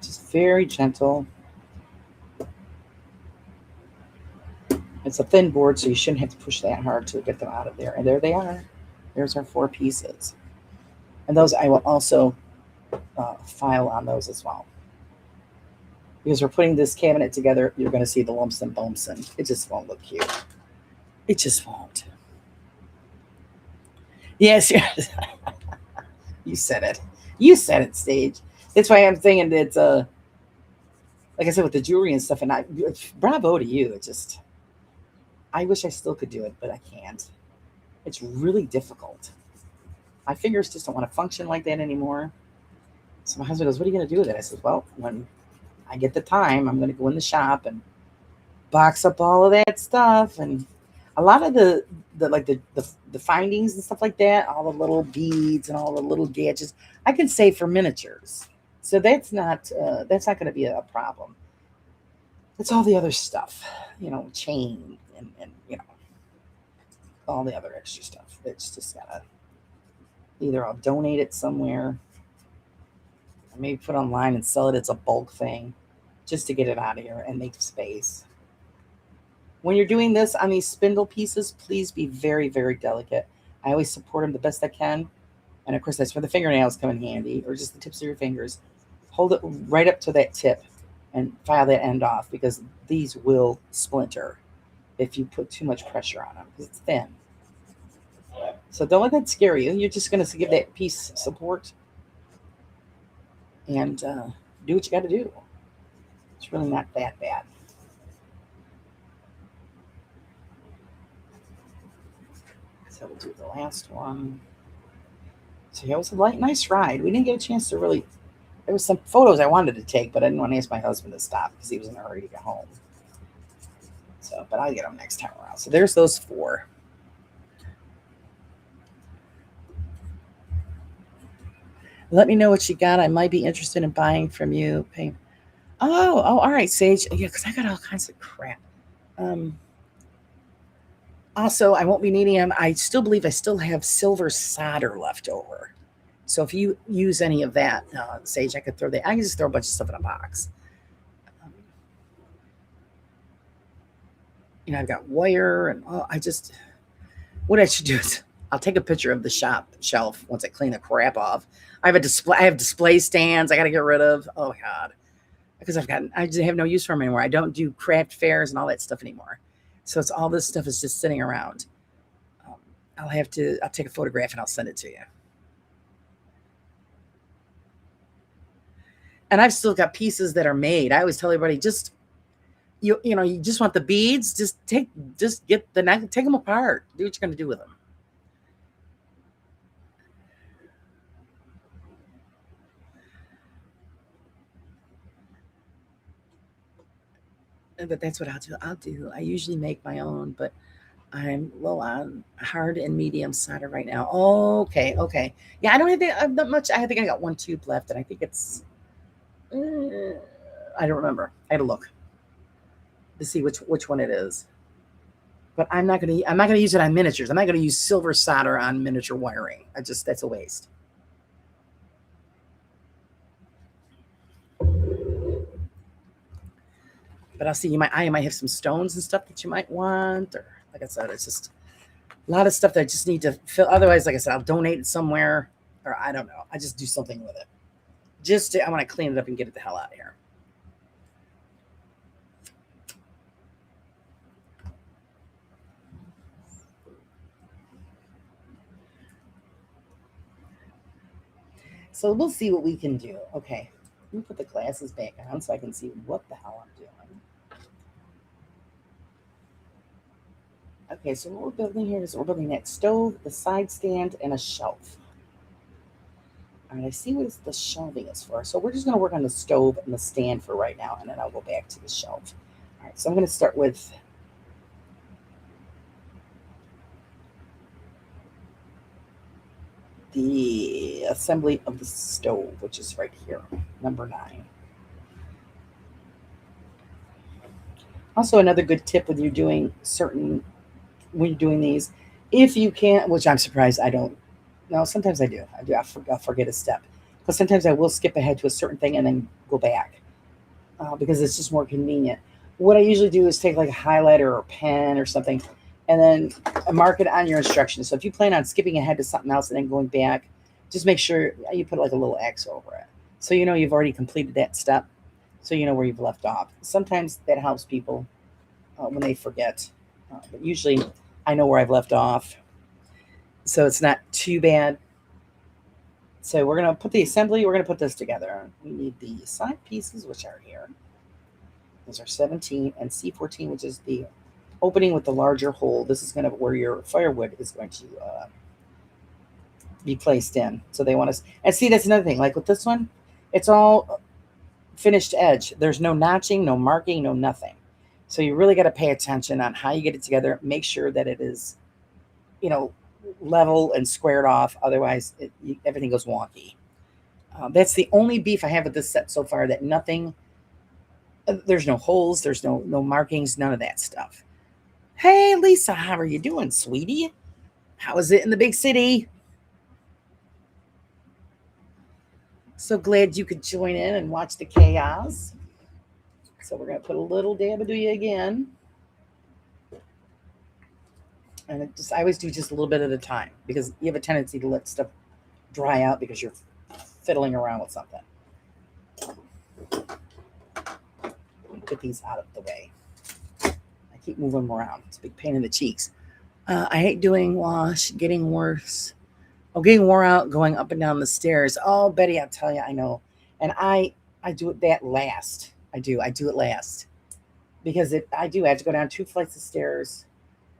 Just very gentle. It's a thin board, so you shouldn't have to push that hard to get them out of there. And there they are. There's our four pieces. And those I will also file on those as well. Because we're putting this cabinet together, you're going to see the lumps and bumps, and it just won't look cute. It just won't. Yes, yes. You said it. You said it, Stage. That's why I'm thinking that, like I said, with the jewelry and stuff, and bravo to you. It just, I wish I still could do it, but I can't. It's really difficult. My fingers just don't want to function like that anymore. So my husband goes, "What are you going to do with it?" I said, "Well, when I get the time, I'm going to go in the shop and box up all of that stuff, and a lot of the like the findings and stuff like that, all the little beads and all the little gadgets, I can save for miniatures. So that's not going to be a problem. It's all the other stuff, chain and all the other extra stuff. It's just gotta either I'll donate it somewhere, or maybe put online and sell it as a bulk thing, just to get it out of here and make space. When you're doing this on these spindle pieces, please be very, very delicate. I always support them the best I can. And of course, that's where the fingernails come in handy, or just the tips of your fingers. Hold it right up to that tip and file that end off, because these will splinter if you put too much pressure on them because it's thin. So don't let that scare you. You're just going to give that piece support and do what you got to do. It's really not that bad. So we'll do the last one. So yeah, it was a nice ride. We didn't get a chance to really. There was some photos I wanted to take, but I didn't want to ask my husband to stop because he was in a hurry to get home. So, but I'll get them next time around. So there's those four. Let me know what you got. I might be interested in buying from you. Oh, all right, Sage. Yeah, because I got all kinds of crap. Um, Also, I won't be needing them. I still believe I still have silver solder left over. So if you use any of that, Sage, I could throw that. I can just throw a bunch of stuff in a box. Um, I've got wire and what I should do is I'll take a picture of the shop shelf once I clean the crap off. I have display stands I got to get rid of. Oh God, because I just have no use for them anymore. I don't do craft fairs and all that stuff anymore. So it's all this stuff is just sitting around. Um, I'll take a photograph and I'll send it to you. And I've still got pieces that are made. I always tell everybody, just you just want the beads, just get the neck, take them apart, do what you're going to do with them. But that's what I'll do. I usually make my own, but I'm low on hard and medium solder right now. Okay. Yeah, I don't have that much. I think I got one tube left, and I think it's. Uh, I don't remember. I had to look to see which one it is. But I'm not gonna use it on miniatures. I'm not gonna use silver solder on miniature wiring. That's a waste. But I'll see. I might have some stones and stuff that you might want, or like I said, it's just a lot of stuff that I just need to fill. Otherwise, like I said, I'll donate it somewhere, or I don't know. I just do something with it. I want to clean it up and get it the hell out of here. So we'll see what we can do. Okay, let me put the glasses back on so I can see what the hell I'm doing. Okay, so what we're building here is we're building that stove, the side stand, and a shelf. All right, I see what the shelving is for. So we're just going to work on the stove and the stand for right now, and then I'll go back to the shelf. All right, so I'm going to start with the assembly of the stove, which is right here, number 9. Also, another good tip when you're doing these, if you can't, which I'm surprised I don't. No, sometimes I do. I'll forget a step because sometimes I will skip ahead to a certain thing and then go back because it's just more convenient. What I usually do is take like a highlighter or a pen or something, and then mark it on your instructions. So if you plan on skipping ahead to something else and then going back, just make sure you put like a little X over it, so you know you've already completed that step, so you know where you've left off. Sometimes that helps people when they forget, but usually I know where I've left off, so it's not too bad. So we're going to put the assembly, we're going to put this together. We need the side pieces, which are here. Those are 17 and C14, which is the opening with the larger hole. This is going to where your firewood is going to be placed in. So they want us, and see, that's another thing. Like with this one, it's all finished edge. There's no notching, no marking, no nothing. So you really got to pay attention on how you get it together. Make sure that it is, level and squared off. Otherwise, everything goes wonky. That's the only beef I have with this set so far. That nothing. There's no holes. There's no markings. None of that stuff. Hey, Lisa, how are you doing, sweetie? How is it in the big city? So glad you could join in and watch the chaos. So we're going to put a little Dabadooya again. And I always do just a little bit at a time because you have a tendency to let stuff dry out because you're fiddling around with something. Get these out of the way. I keep moving them around. It's a big pain in the cheeks. I hate doing wash, getting worse. Oh, getting wore out, going up and down the stairs. Oh, Betty, I'll tell you, I know. And I do it that last. I do it last because I have to go down 2 flights of stairs.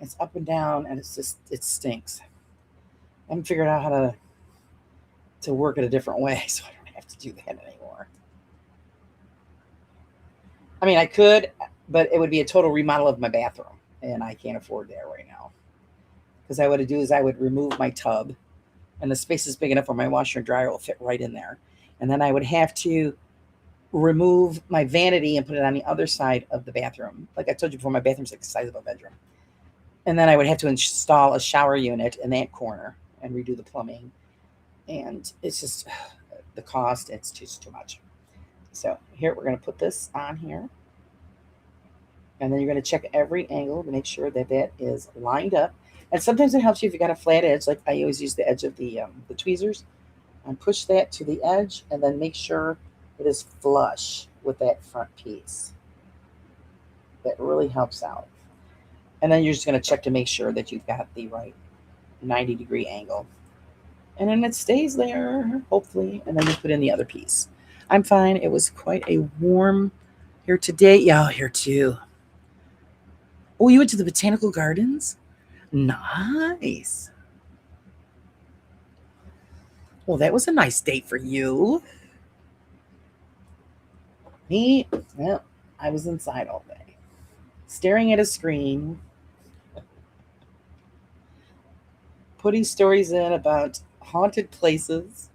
It's up and down, and it stinks. I haven't figured out how to work it a different way, so I don't have to do that anymore. I mean, I could, but it would be a total remodel of my bathroom, and I can't afford that right now. Because I would do is I would remove my tub, and the space is big enough where my washer and dryer will fit right in there. And then I would have to remove my vanity and put it on the other side of the bathroom. Like I told you before, my bathroom's like the size of a bedroom. And then I would have to install a shower unit in that corner and redo the plumbing. And it's just the cost, it's just too much. So here, we're going to put this on here. And then you're going to check every angle to make sure that that is lined up. And sometimes it helps you if you got a flat edge, like I always use the edge of the tweezers, and push that to the edge, and then make sure it is flush with that front piece. That really helps out. And then you're just going to check to make sure that you've got the right 90-degree angle. And then it stays there, hopefully, and then you put in the other piece. I'm fine. It was quite a warm here today. Yeah, here too. Oh, you went to the Botanical Gardens? Nice. Well, that was a nice date for you. Me? Well, I was inside all day, staring at a screen, putting stories in about haunted places,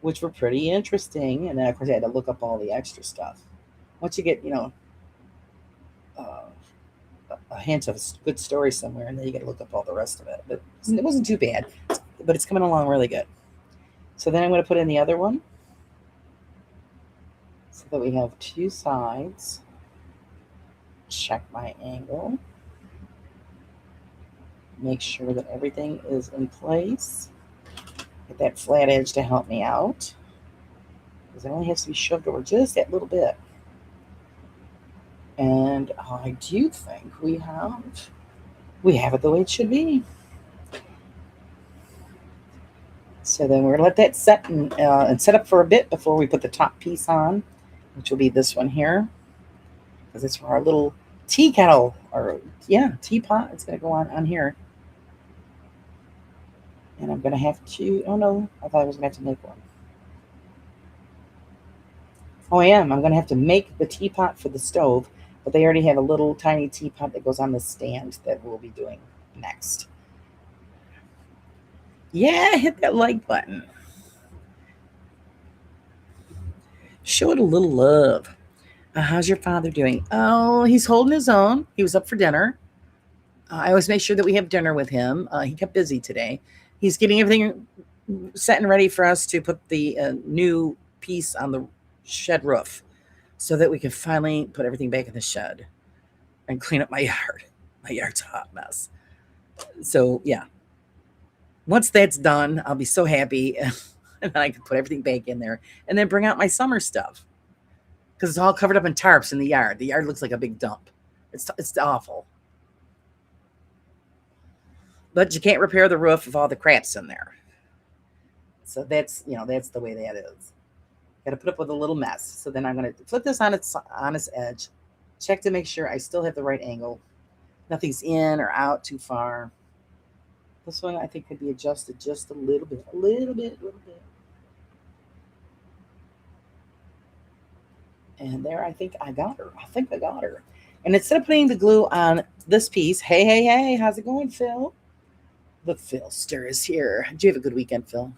which were pretty interesting. And then, of course, I had to look up all the extra stuff. Once you get, a hint of a good story somewhere, and then you got to look up all the rest of it. But it wasn't too bad, but it's coming along really good. So then I'm going to put in the other one so that we have 2 sides. check my angle. Make sure that everything is in place. Get that flat edge to help me out, because it only has to be shoved over just that little bit. And I do think we have it the way it should be. So then we're gonna let that set and set up for a bit before we put the top piece on, which will be this one here, because it's for our little tea kettle, or teapot. It's gonna go on here. And I'm gonna have to, oh no, I thought I was gonna have to make one. Oh, I am. I'm gonna have to make the teapot for the stove, but they already have a little tiny teapot that goes on the stand that we'll be doing next. Yeah, hit that like button. Show it a little love. How's your father doing? Oh, he's holding his own. He was up for dinner. I always make sure that we have dinner with him. He kept busy today. He's getting everything set and ready for us to put the new piece on the shed roof, so that we can finally put everything back in the shed and clean up my yard. My yard's a hot mess. So yeah, once that's done, I'll be so happy, and then I can put everything back in there and then bring out my summer stuff, because it's all covered up in tarps in the yard. The yard looks like a big dump. It's awful. But you can't repair the roof if all the crap's in there. So that's the way that is. Got to put up with a little mess. So then I'm going to flip this on its edge, check to make sure I still have the right angle. Nothing's in or out too far. This one I think could be adjusted just a little bit. And there, I think I got her. And instead of putting the glue on this piece, hey, how's it going, Phil? The Philster is here. Did you have a good weekend, Phil?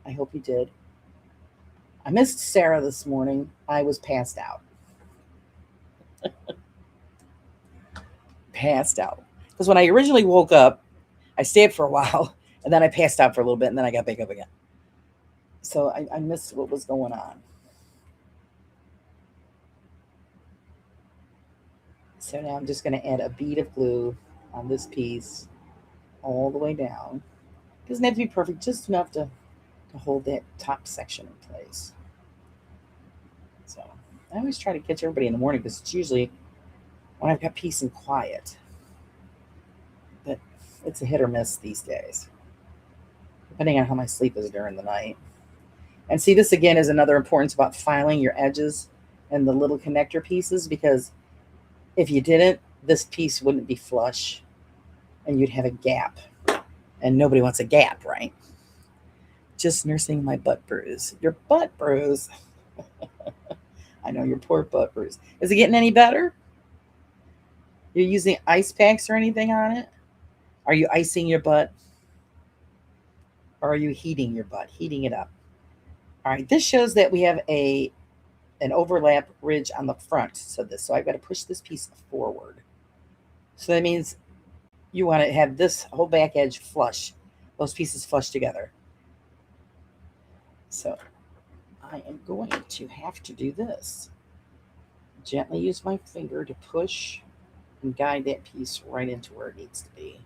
I hope you did. I missed Sarah this morning. I was passed out. Because when I originally woke up, I stayed for a while, and then I passed out for a little bit, and then I got back up again. So I missed what was going on. So now I'm just going to add a bead of glue on this piece all the way down. Doesn't have to be perfect, just enough to hold that top section in place. So I always try to catch everybody in the morning, because it's usually when I've got peace and quiet. But it's a hit or miss these days, depending on how my sleep is during the night. And see, this again is another importance about filing your edges and the little connector pieces, because if you didn't, this piece wouldn't be flush and you'd have a gap. And nobody wants a gap, right? Just nursing my butt bruise. Your butt bruise. I know, your poor butt bruise. Is it getting any better? You're using ice packs or anything on it? Are you icing your butt? Or are you heating your butt? Heating it up. All right, this shows that we have an overlap ridge on the front. So I've got to push this piece forward. So that means you want to have this whole back edge flush, those pieces flush together. So I am going to have to do this. Gently use my finger to push and guide that piece right into where it needs to be.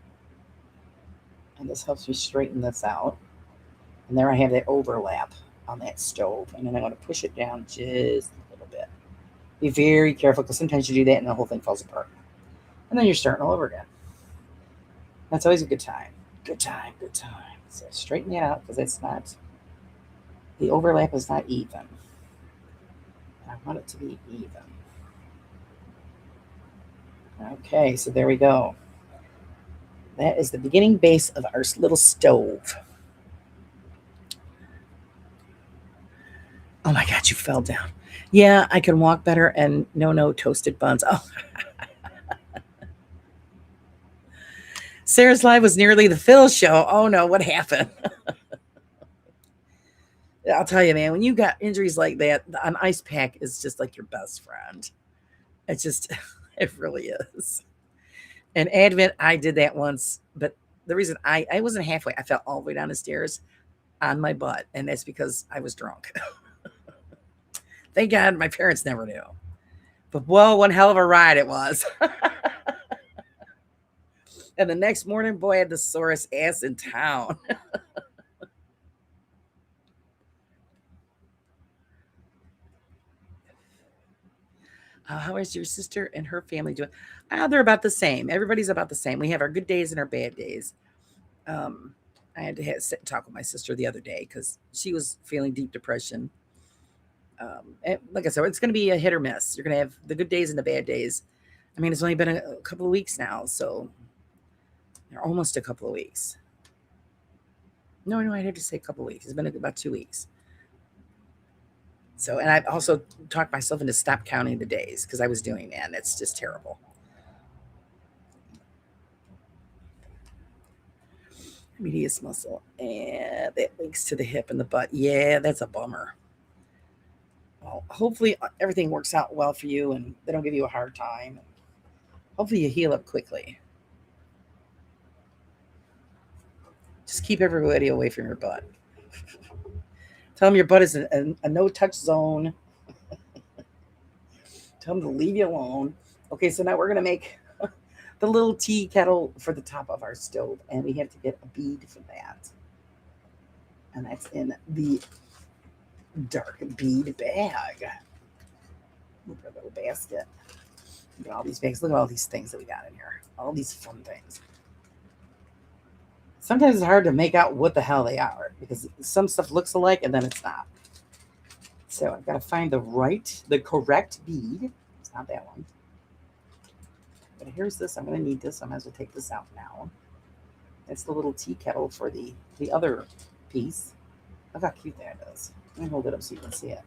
And this helps me straighten this out. And there I have that overlap on that stove. And then I'm going to push it down just a little bit. Be very careful, because sometimes you do that and the whole thing falls apart. And then you're starting all over again. That's always a good time. Good time. So straighten that out, because the overlap is not even. I want it to be even. Okay, so there we go. That is the beginning base of our little stove. Oh my God, you fell down. Yeah, I can walk better, and no toasted buns. Oh. Sarah's live was nearly the Phil show. Oh no, what happened? I'll tell you, man, when you got injuries like that, an ice pack is just like your best friend. It's just, it really is. And Advent, I did that once, but the reason I wasn't halfway, I fell all the way down the stairs on my butt, and that's because I was drunk. Thank God my parents never knew. But whoa, one hell of a ride it was. And the next morning, boy, I had the sorest ass in town. How is your sister and her family doing? They're about the same. Everybody's about the same. We have our good days and our bad days. Um, I had to sit and talk with my sister the other day because she was feeling deep depression. And like I said, it's going to be a hit or miss. You're going to have the good days and the bad days. I mean, it's only been a couple of weeks now, so almost a couple of weeks. No, I had to say a couple of weeks. It's been about 2 weeks. So, and I've also talked myself into stop counting the days because I was doing that, and it's just terrible. Medius muscle, and that links to the hip and the butt. Yeah, that's a bummer. Well, hopefully everything works out well for you, and they don't give you a hard time. Hopefully you heal up quickly. Just keep everybody away from your butt. Tell them your butt is a no-touch zone. Tell them to leave you alone. Okay, so now we're gonna make the little tea kettle for the top of our stove, and we have to get a bead for that. And that's in the dark bead bag. Look at our little basket. Look at all these bags. Look at all these things that we got in here. All these fun things. Sometimes it's hard to make out what the hell they are because some stuff looks alike and then it's not. So I've got to find the correct bead. It's not that one. But here's this. I'm going to need this. I might as well take this out now. That's the little tea kettle for the other piece. Look how cute that is. Let me hold it up so you can see it.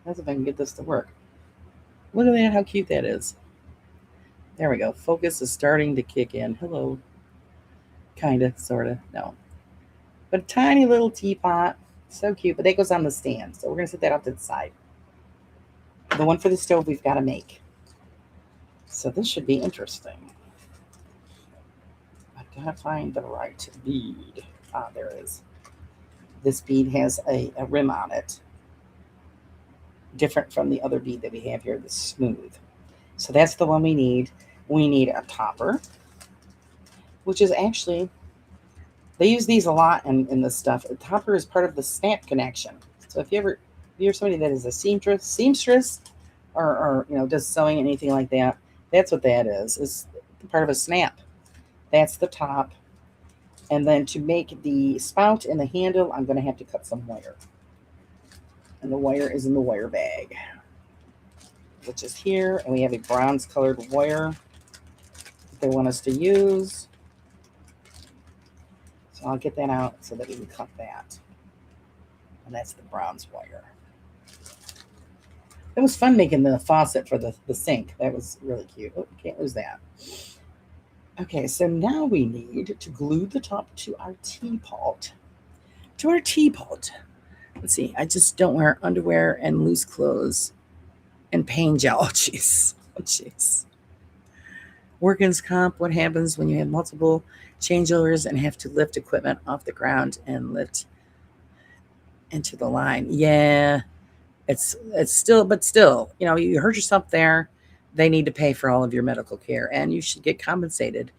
Let's see if I can get this to work. Look at that, how cute that is. There we go. Focus is starting to kick in. Hello. Kinda, sorta. No. But a tiny little teapot. So cute. But that goes on the stand. So we're going to set that off to the side. The one for the stove we've got to make. So this should be interesting. I've got to find the right bead. There it is. This bead has a rim on it. Different from the other bead that we have here, the smooth. So that's the one we need. We need a topper, which is actually, they use these a lot in this stuff. A topper is part of the snap connection. So if you're somebody that is a seamstress or does sewing, anything like that, that's what that is. It's part of a snap. That's the top. And then to make the spout and the handle, I'm going to have to cut some wire. And the wire is in the wire bag, which is here. And we have a bronze colored wire that they want us to use. So I'll get that out so that we can cut that. And that's the bronze wire. It was fun making the faucet for the sink. That was really cute. Oh, can't lose that. Okay, so now we need to glue the top to our teapot. Let's see, I just don't wear underwear and loose clothes and pain gel. Oh, jeez. Workman's comp, what happens when you have multiple changeovers and have to lift equipment off the ground and lift into the line? Yeah, it's still, you hurt yourself there. They need to pay for all of your medical care, and you should get compensated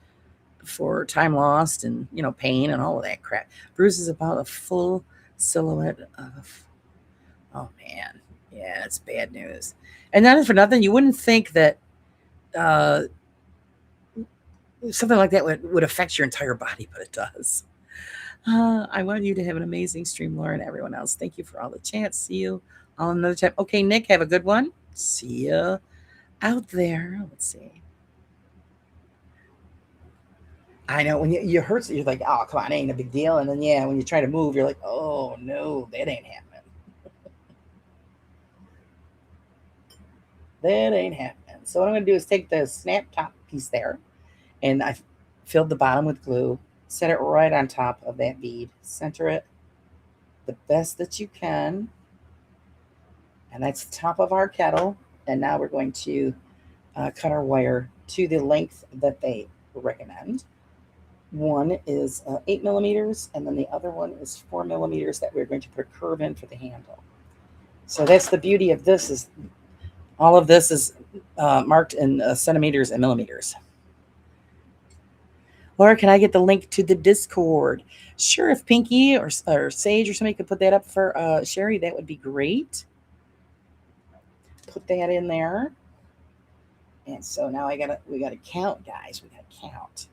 for time lost and, pain and all of that crap. Bruises about a full silhouette of, oh man, yeah, it's bad news. And not for nothing, you wouldn't think that something like that would affect your entire body, but it does. I want you to have an amazing stream, Laura, and everyone else. Thank you for all the chats. See you all another time. Okay, Nick, have a good one. See ya out there. Let's see. I know when you hurt, you're like, oh, come on, it ain't a big deal. And then, when you try to move, you're like, oh, no, that ain't happening. That ain't happening. So what I'm going to do is take the snap top piece there, and I filled the bottom with glue, set it right on top of that bead, center it the best that you can. And that's the top of our kettle. And now we're going to cut our wire to the length that they recommend. One is 8 millimeters, and then the other one is 4 millimeters that we're going to put a curve in for the handle. So that's the beauty of this is all of this is marked in centimeters and millimeters. Laura, can I get the link to the Discord? Sure, if Pinky or Sage or somebody could put that up for Sherry, that would be great. Put that in there. And so now we gotta count, guys. We gotta count.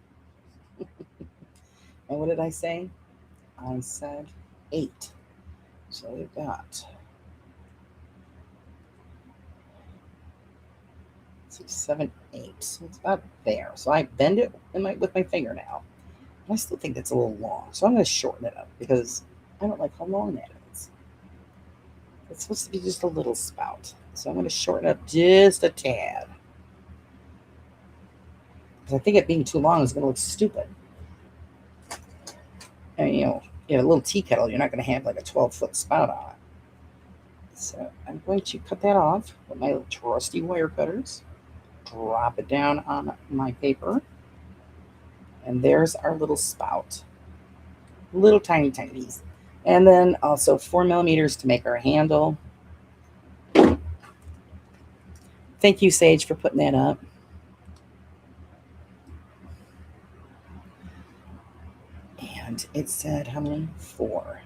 And what did I say? I said 8. So we've got 6, 7, 8. So it's about there. So I bend it with my finger now. I still think that's a little long. So I'm going to shorten it up because I don't like how long that is. It's supposed to be just a little spout. So I'm going to shorten up just a tad. Because I think it being too long is going to look stupid. And you have a little tea kettle, you're not going to have like a 12-foot spout on it. So I'm going to cut that off with my trusty wire cutters. Drop it down on my paper. And there's our little spout. Little tiny piece. And then also 4 millimeters to make our handle. Thank you, Sage, for putting that up. And it said how many? 4.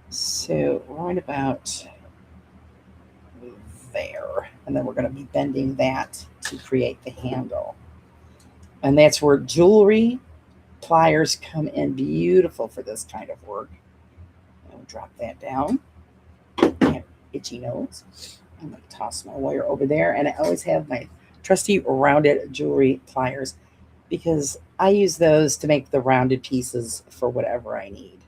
So right about there. And then we're going to be bending that to create the handle. And that's where jewelry pliers come in beautiful for this kind of work. I'll drop that down. Itchy nose. I'm going to toss my wire over there. And I always have my trusty rounded jewelry pliers because I use those to make the rounded pieces for whatever I need.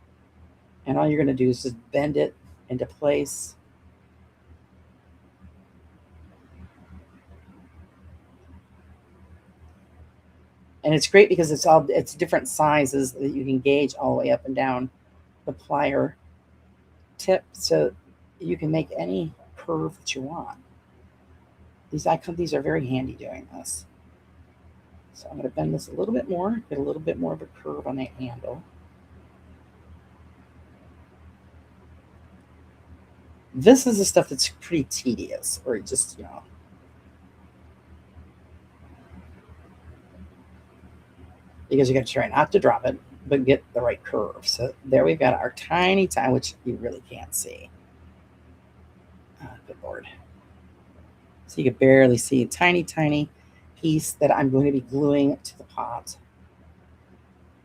And all you're going to do is just bend it into place. And it's great because it's different sizes that you can gauge all the way up and down the plier tip, so you can make any curve that you want. These are very handy doing this. So I'm going to bend this a little bit more, get a little bit more of a curve on that handle. This is the stuff that's pretty tedious, or just, because you got to try not to drop it, but get the right curve. So there we've got our tiny, which you really can't see. Good Lord. So you can barely see a tiny piece that I'm going to be gluing to the pot.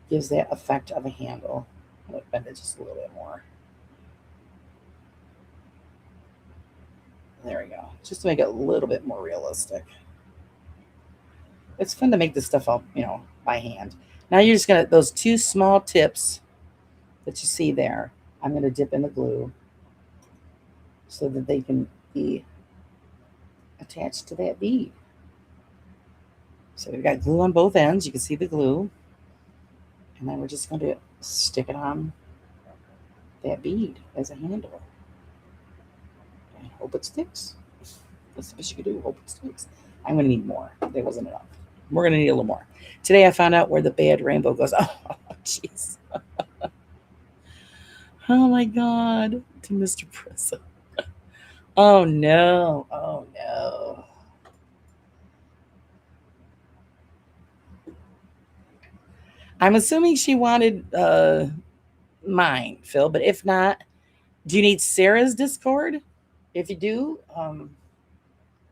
Gives that effect of a handle. I'm going to bend it just a little bit more. There we go. Just to make it a little bit more realistic. It's fun to make this stuff up, by hand. Now you're just going to, those 2 small tips that you see there, I'm going to dip in the glue so that they can be attached to that bead. So we've got glue on both ends. You can see the glue. And then we're just going to stick it on that bead as a handle. And hope it sticks. That's the best you can do. Hope it sticks. I'm going to need more. There wasn't enough. We're going to need a little more. Today I found out where the bad rainbow goes. Oh, jeez. Oh, my God. To Mr. Prism. Oh, no. Oh, no. I'm assuming she wanted mine, Phil, but if not, do you need Sarah's Discord? If you do,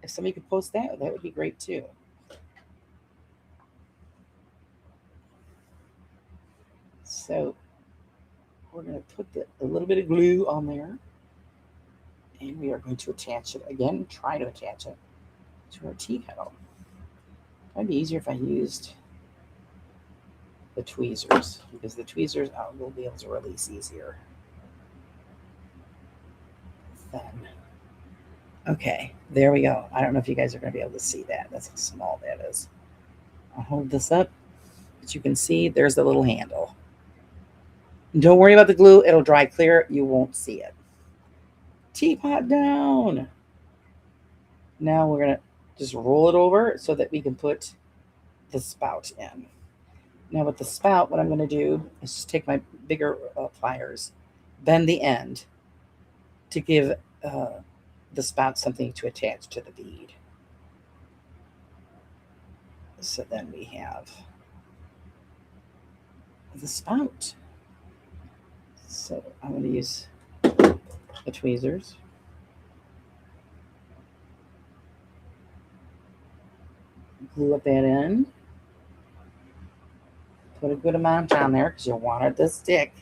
if somebody could post that would be great too. So we're going to put a little bit of glue on there, and we are going to attach it again. Try to attach it to our tea kettle. It'd be easier if I used the tweezers, because the tweezers will be able to release easier. Then, okay, there we go. I don't know if you guys are going to be able to see that. That's how small that is. I'll hold this up, but you can see there's the little handle. Don't worry about the glue. It'll dry clear. You won't see it. Teapot down. Now we're going to just roll it over so that we can put the spout in. Now with the spout, what I'm going to do is just take my bigger pliers, bend the end to give the spout something to attach to the bead. So then we have the spout. So I'm going to use the tweezers. Glue up that end. Put a good amount on there because you'll want it to stick.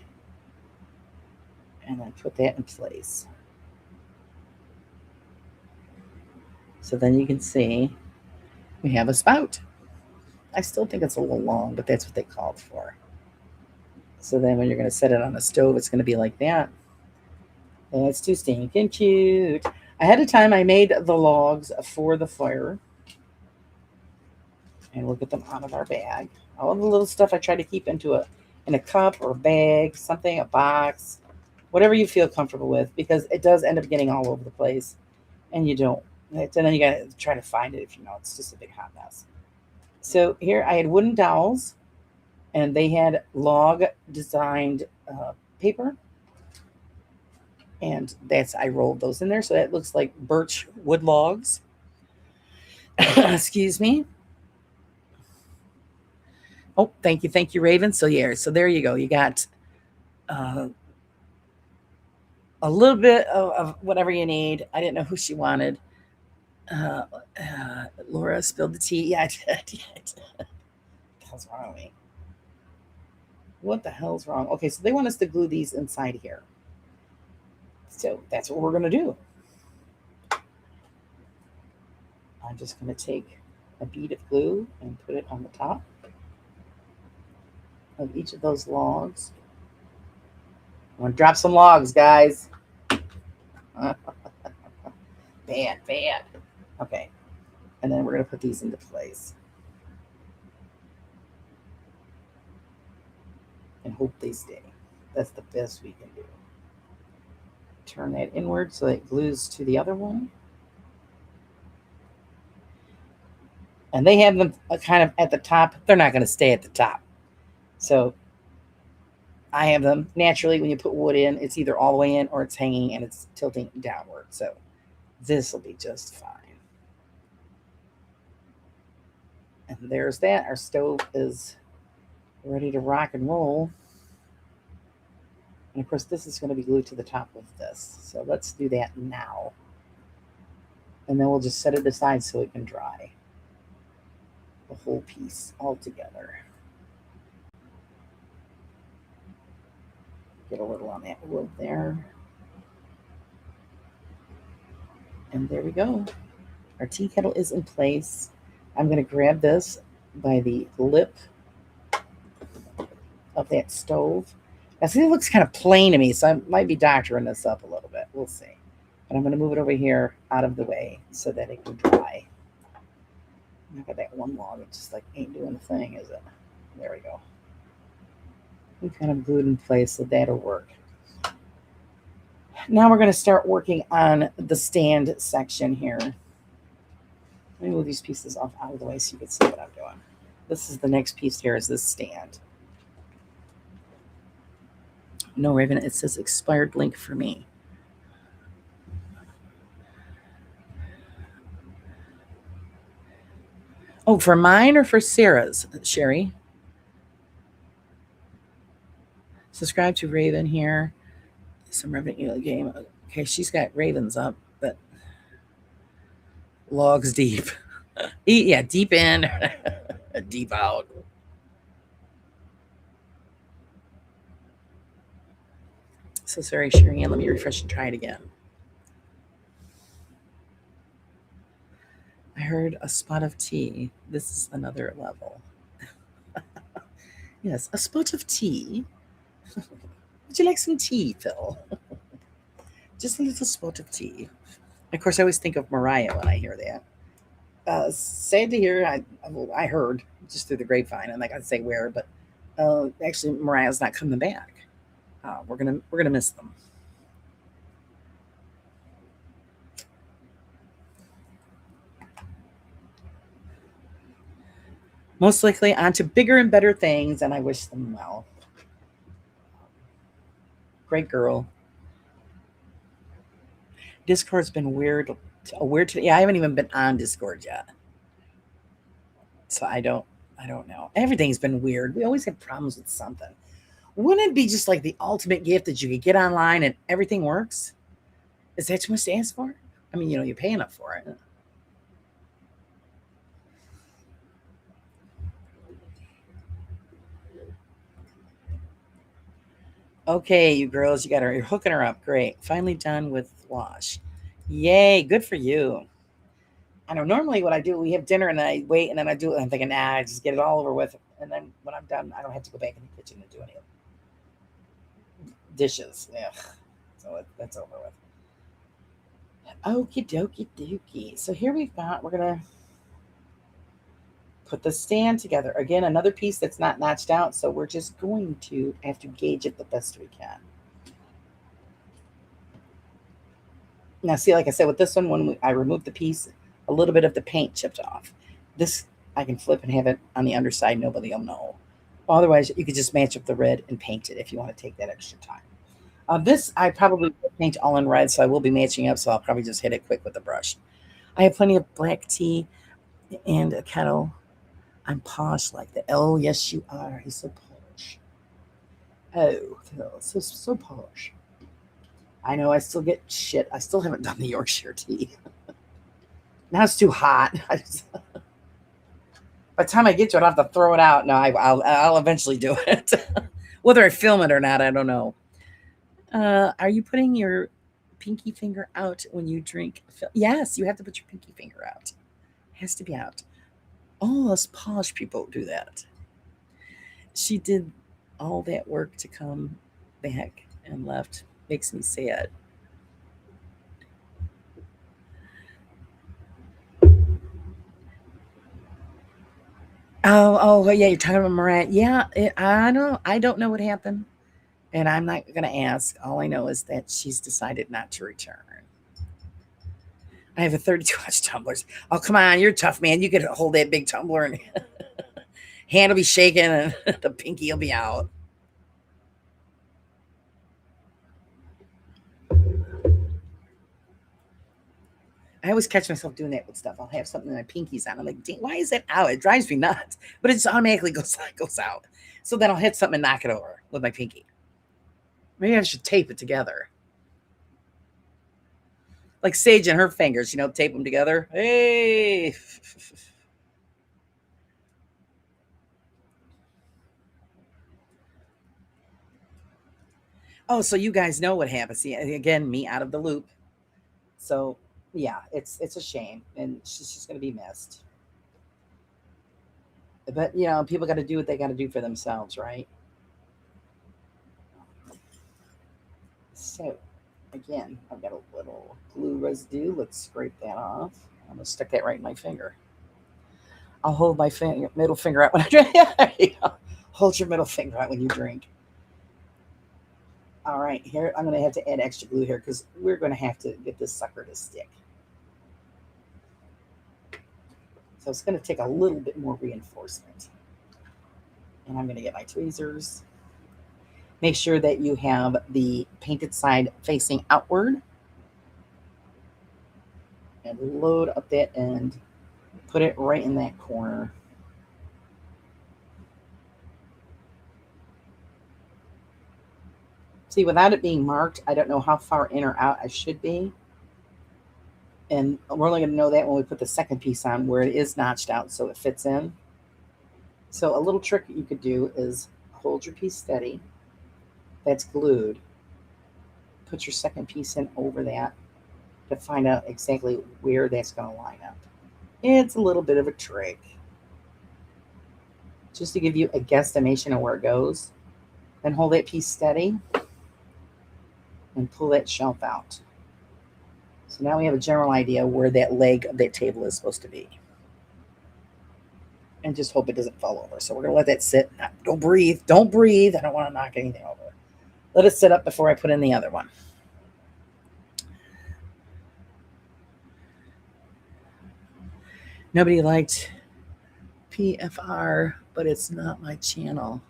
And then put that in place. So then you can see we have a spout. I still think it's a little long, but that's what they called for. So then when you're going to set it on the stove, it's going to be like that. That's too stinking cute. Ahead of time, I made the logs for the fire. And we'll get them out of our bag. All of the little stuff I try to keep in a cup or a bag, something, a box, whatever you feel comfortable with, because it does end up getting all over the place. And you don't. And then you got to try to find it if you know it's just a big hot mess. So here I had wooden dowels, and they had log designed paper. And I rolled those in there. So that looks like birch wood logs. Excuse me. Oh, thank you, Raven. So yeah, so there you go. You got a little bit of whatever you need. I didn't know who she wanted. Laura spilled the tea. Yeah, I did. What the hell's wrong with me? What the hell's wrong? Okay, so they want us to glue these inside here. So that's what we're going to do. I'm just going to take a bead of glue and put it on the top of each of those logs. I'm going to drop some logs, guys. Bad. Okay. And then we're going to put these into place. And hope they stay. That's the best we can do. Turn that inward so it glues to the other one. And they have them kind of at the top. They're not going to stay at the top. So I have them naturally when you put wood in, it's either all the way in or it's hanging and it's tilting downward. So this will be just fine. And there's that. Our stove is ready to rock and roll. And of course, this is going to be glued to the top of this. So let's do that now. And then we'll just set it aside so it can dry. The whole piece all together. Get a little on that wood there. And there we go. Our tea kettle is in place. I'm going to grab this by the lip of that stove. Now, see, it looks kind of plain to me, so I might be doctoring this up a little bit. We'll see. But I'm going to move it over here out of the way so that it can dry. Look at that one log. It just like ain't doing a thing, is it? There we go. We kind of glued in place, so that'll work. Now we're going to start working on the stand section here. Let me move these pieces off out of the way so you can see what I'm doing. This is the next piece here is this stand. No, Raven, it says expired link for me. Oh, for mine or for Sarah's, Sherry? Subscribe to Raven here. Some revenue game. Okay, she's got Ravens up, but logs deep. Yeah, deep in, deep out. So sorry, Sherry. Let me refresh and try it again. I heard a spot of tea. This is another level. Yes, a spot of tea. Would you like some tea, Phil? Just a little spot of tea. Of course, I always think of Mariah when I hear that. Sad to hear. I heard just through the grapevine. I'm not gonna say where, but actually, Mariah's not coming back. We're gonna miss them. Most likely on to bigger and better things, and I wish them well. Great girl. Discord's been weird. Weird. Yeah, I haven't even been on Discord yet, so I don't know. Everything's been weird. We always have problems with something. Wouldn't it be just like the ultimate gift that you could get online and everything works? Is that too much to ask for? I mean, you're paying up for it. Okay, you girls, you got her. You're hooking her up. Great. Finally done with wash. Yay, good for you. I know normally what I do, we have dinner and then I wait and then I do it and I'm thinking, I just get it all over with. And then when I'm done, I don't have to go back in the kitchen and do any dishes. Yeah. So that's over with. Okie dokie dokie. So here we're going to put the stand together. Again, another piece that's not notched out. So we're just going to have to gauge it the best we can. Now, see, like I said, with this one, when I removed the piece, a little bit of the paint chipped off. This, I can flip and have it on the underside. Nobody will know. Otherwise, you could just match up the red and paint it if you want to take that extra time. This, I probably will paint all in red, so I will be matching up, so I'll probably just hit it quick with the brush. I have plenty of black tea and a kettle. I'm posh like that. Oh, yes, you are. He's so posh. Oh, so posh. I know I still get shit. I still haven't done the Yorkshire tea. Now it's too hot. By the time I get to it, I have to throw it out. No, I'll eventually do it. Whether I film it or not, I don't know. Are you putting your pinky finger out when you drink? Yes, you have to put your pinky finger out. It has to be out. Oh, us posh people do that. She did all that work to come back and left. Makes me sad. Oh, yeah, you're talking about Morant. Yeah, I don't know what happened, and I'm not gonna ask. All I know is that she's decided not to return. I have a 32-ounce tumblers. Oh, come on, you're a tough man. You could hold that big tumbler, and hand will be shaking, and the pinky will be out. I always catch myself doing that with stuff. I'll have something in my pinkies on. I'm like, dang, why is that out? It drives me nuts, but it just automatically goes out. So then I'll hit something and knock it over with my pinky. Maybe I should tape it together. Like Sage and her fingers, tape them together. Hey. Oh, so you guys know what happens. See, again, me out of the loop. So yeah, it's a shame, and she's just gonna be missed. But people got to do what they got to do for themselves, right? So again, I've got a little glue residue. Let's scrape that off. I'm gonna stick that right in my finger. I'll hold my middle finger out when I drink. Hold your middle finger out when you drink. All right, here I'm gonna have to add extra glue here because we're gonna have to get this sucker to stick. So it's gonna take a little bit more reinforcement. And I'm gonna get my tweezers. Make sure that you have the painted side facing outward. And load up that end. Put it right in that corner. See, without it being marked, I don't know how far in or out I should be. And we're only going to know that when we put the second piece on where it is notched out so it fits in. So a little trick you could do is hold your piece steady. That's glued. Put your second piece in over that to find out exactly where that's going to line up. It's a little bit of a trick. Just to give you a guesstimation of where it goes. Then hold that piece steady and pull that shelf out. So now we have a general idea where that leg of that table is supposed to be. And just hope it doesn't fall over. So we're going to let that sit. Don't breathe. Don't breathe. I don't want to knock anything over. Let it sit up before I put in the other one. Nobody liked PFR, but it's not my channel.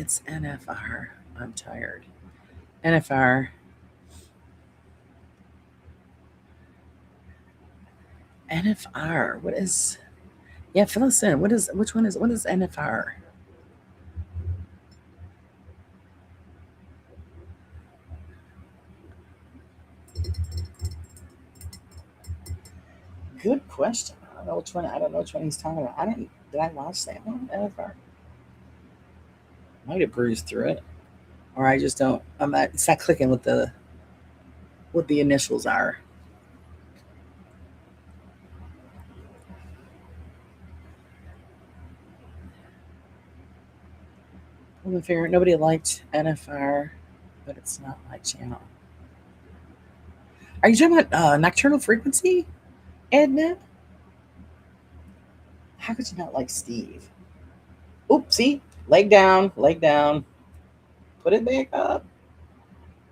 It's NFR. I'm tired. NFR. NFR. What is? Yeah, fill us in. What is? What is NFR? Good question. I don't know which one. I don't know which one he's talking about. I didn't. Did I watch that one? NFR. Might have breezed through it, or I just don't. I'm not. It's not clicking with the what the initials are. I'm gonna figure. Nobody liked NFR, but it's not my channel. Are you talking about nocturnal frequency, Admin? How could you not like Steve? Oopsie. Leg down, leg down. Put it back up.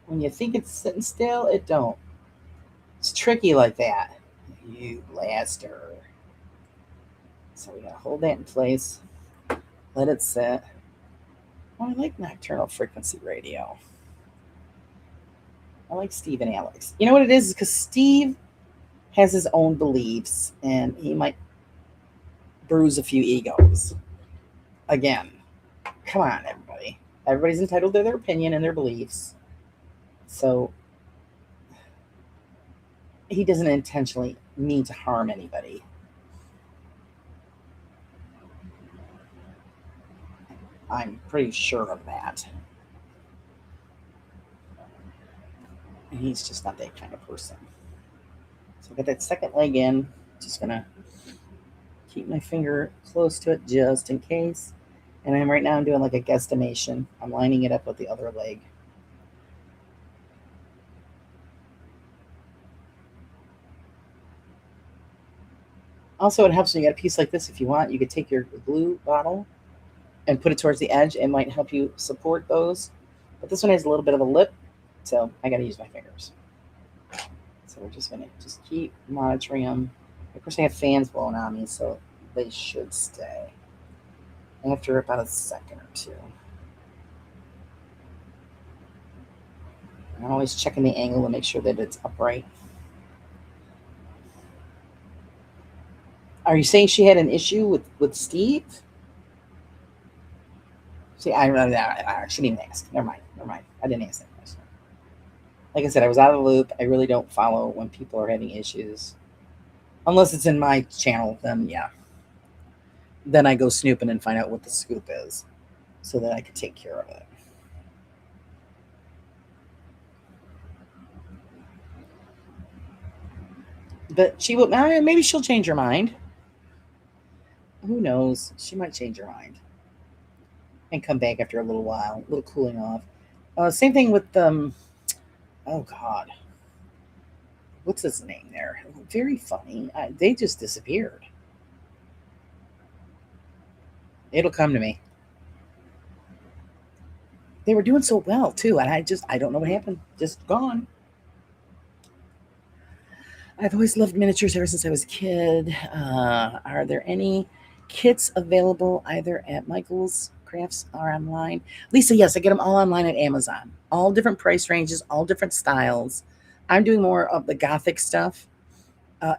When you think it's sitting still, it don't. It's tricky like that. You blaster. So we gotta hold that in place. Let it sit. Oh, I like nocturnal frequency radio. I like Steve and Alex. You know what it is? Because Steve has his own beliefs and he might bruise a few egos. Again, come on, everybody. Everybody's entitled to their opinion and their beliefs. So he doesn't intentionally mean to harm anybody. I'm pretty sure of that. And he's just not that kind of person. So I got that second leg in. Just gonna keep my finger close to it just in case. And I'm doing like a guesstimation. I'm lining it up with the other leg. Also, it helps when you got a piece like this. If you want, you could take your glue bottle and put it towards the edge. It might help you support those. But this one has a little bit of a lip, so I got to use my fingers. So we're just going to just keep monitoring them. Of course, I have fans blowing on me, so they should stay after about a second or two. I'm always checking the angle to make sure that it's upright. Are you saying she had an issue with Steve? See, I shouldn't even ask. Never mind. Never mind. I didn't ask that question. Like I said, I was out of the loop. I really don't follow when people are having issues. Unless it's in my channel, then yeah. Then I go snooping and find out what the scoop is so that I can take care of it. But she will, maybe she'll change her mind. Who knows? She might change her mind and come back after a little while, a little cooling off. Same thing with oh God, what's his name there? Very funny. They just disappeared. It'll come to me. They were doing so well too, and I don't know what happened. Just gone. I've always loved miniatures ever since I was a kid. Are there any kits available either at Michael's Crafts or online? Lisa, yes, I get them all online at Amazon. All different price ranges, all different styles. I'm doing more of the gothic stuff,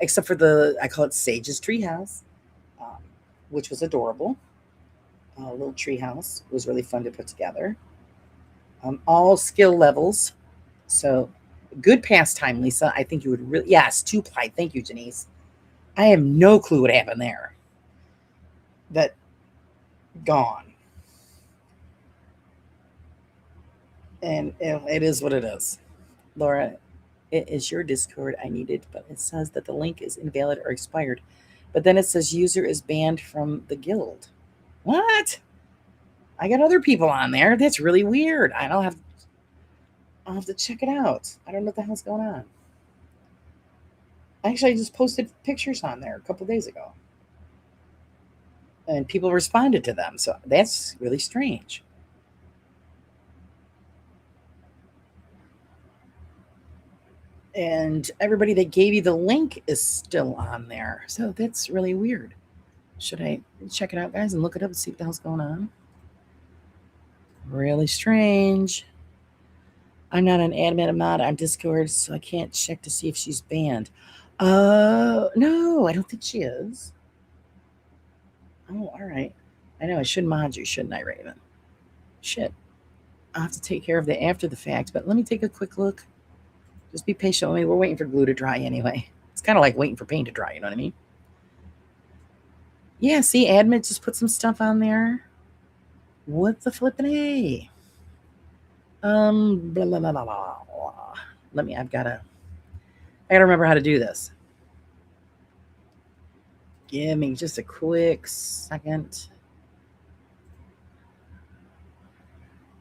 except for I call it Sage's Treehouse, um, which was adorable. A little treehouse. It was really fun to put together. All skill levels. So good pastime, Lisa. I think you would really, yes, two ply. Thank you, Janice. I have no clue what happened there. That gone. And it is what it is. Laura, it is your Discord. I need it, but it says that the link is invalid or expired. But then it says user is banned from the guild. What? I got other people on there. That's really weird. I'll have to check it out. I don't know what the hell's going on. Actually, I just posted pictures on there a couple days ago. And people responded to them. So that's really strange. And everybody that gave you the link is still on there. So that's really weird. Should I check it out, guys, and look it up and see what the hell's going on? Really strange. I'm not an admin mod on Discord, so I can't check to see if she's banned. No, I don't think she is. Oh, all right. I know I should mod you, shouldn't I, Raven? Shit. I'll have to take care of that after the fact, but let me take a quick look. Just be patient with me. We're waiting for glue to dry anyway. It's kind of like waiting for paint to dry, you know what I mean? Yeah, see, admin just put some stuff on there. What the flippin' A? Blah, blah, blah, blah, blah. I gotta remember how to do this. Give me just a quick second.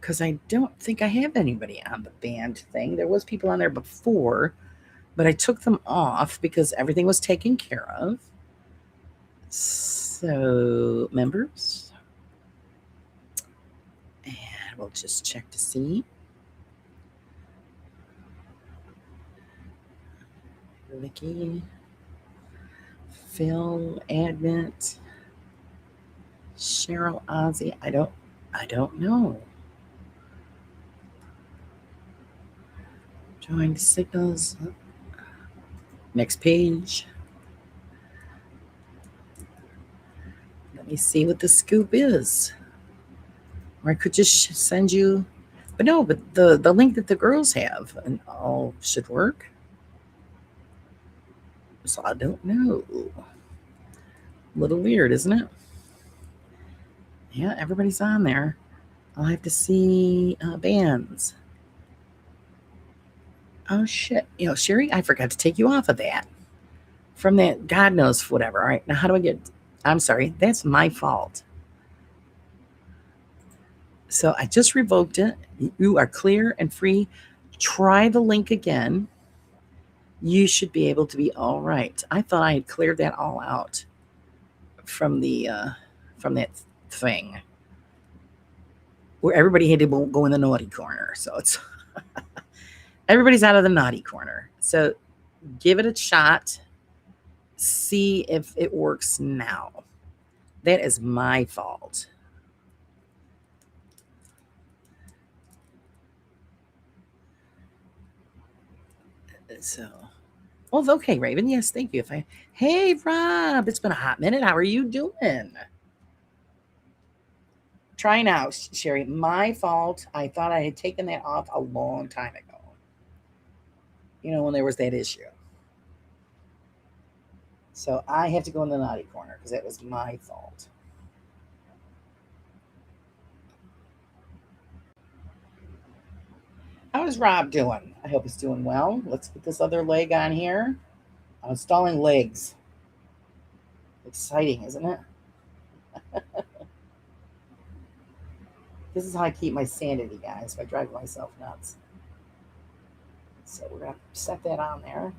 Because I don't think I have anybody on the band thing. There was people on there before, but I took them off because everything was taken care of. So, members, and we'll just check to see. Vicky, Phil, Advent, Cheryl, Ozzy. I don't know. Join signals. Next page. Let me see what the scoop is. Or I could just send you, but no, but the link that the girls have and all should work. So I don't know. A little weird, isn't it? Yeah, everybody's on there. I'll have to see bands. Oh shit! Sherry, I forgot to take you off of that. From that, God knows whatever. All right, now how do I get? I'm sorry, that's my fault. So I just revoked it. You are clear and free. Try the link again. You should be able to be all right. I thought I had cleared that all out from that thing where everybody had to go in the naughty corner. So it's everybody's out of the naughty corner. So give it a shot. See if it works now. That is my fault. So, well, okay, Raven. Yes, thank you. Hey, Rob, it's been a hot minute. How are you doing? Try now, Sherry. My fault. I thought I had taken that off a long time ago. When there was that issue. So I have to go in the naughty corner because that was my fault. How is Rob doing? I hope he's doing well. Let's put this other leg on here. I'm installing legs. Exciting, isn't it? This is how I keep my sanity, guys, by driving myself nuts. So we're going to set that on there.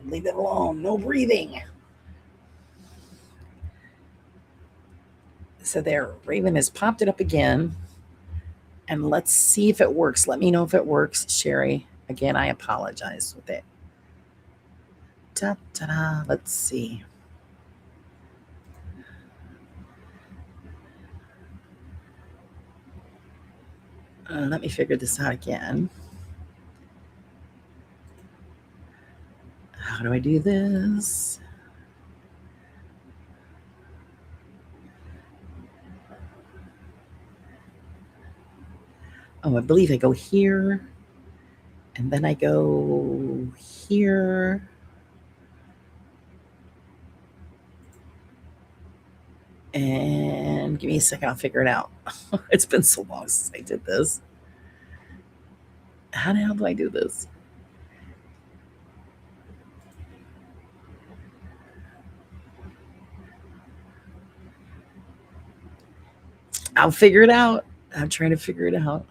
Leave it alone. No breathing. So there, Raven has popped it up again. And let's see if it works. Let me know if it works, Sherry. Again, I apologize with it. Ta-da. Let's see. Let me figure this out again. How do I do this? Oh, I believe I go here. And then I go here. And give me a second, I'll figure it out. It's been so long since I did this. How the hell do I do this? I'll figure it out. I'm trying to figure it out.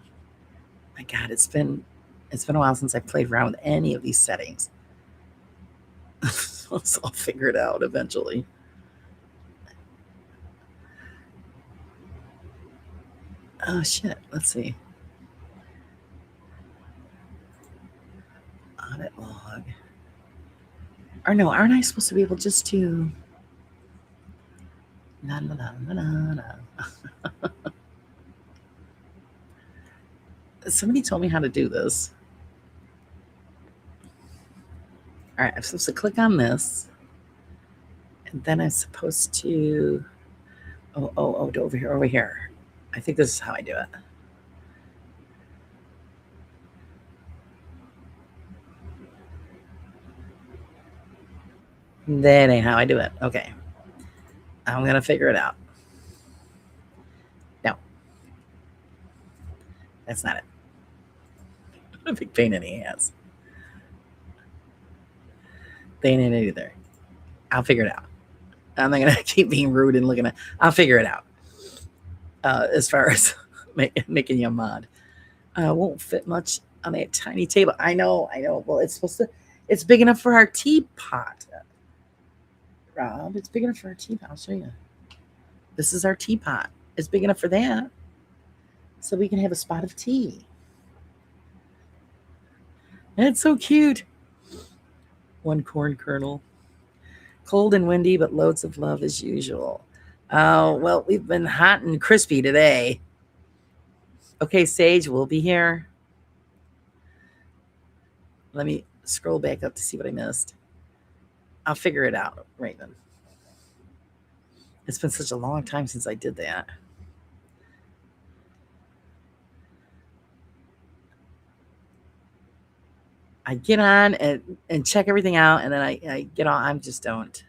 My God, it's been a while since I've played around with any of these settings. So I'll figure it out eventually. Oh shit, let's see. Audit log. Or no, aren't I supposed to be able just to Somebody told me how to do this. All right, I'm supposed to click on this, and then I'm supposed to. Oh, over here, over here. I think this is how I do it. That ain't how I do it. Okay. I'm going to figure it out. No, that's not it. What a big pain in the ass. They ain't it either. I'll figure it out. I'm not going to keep being rude and looking at I'll figure it out. As far as making you a mod. Won't fit much on that tiny table. I know. Well, it's big enough for our teapot. Rob, it's big enough for our teapot. I'll show you. This is our teapot. It's big enough for that. So we can have a spot of tea. That's so cute. One corn kernel. Cold and windy, but loads of love as usual. Well, we've been hot and crispy today. Okay, Sage, we'll be here. Let me scroll back up to see what I missed. I'll figure it out, Raven. It's been such a long time since I did that. I get on and check everything out, and then I get on. I just don't.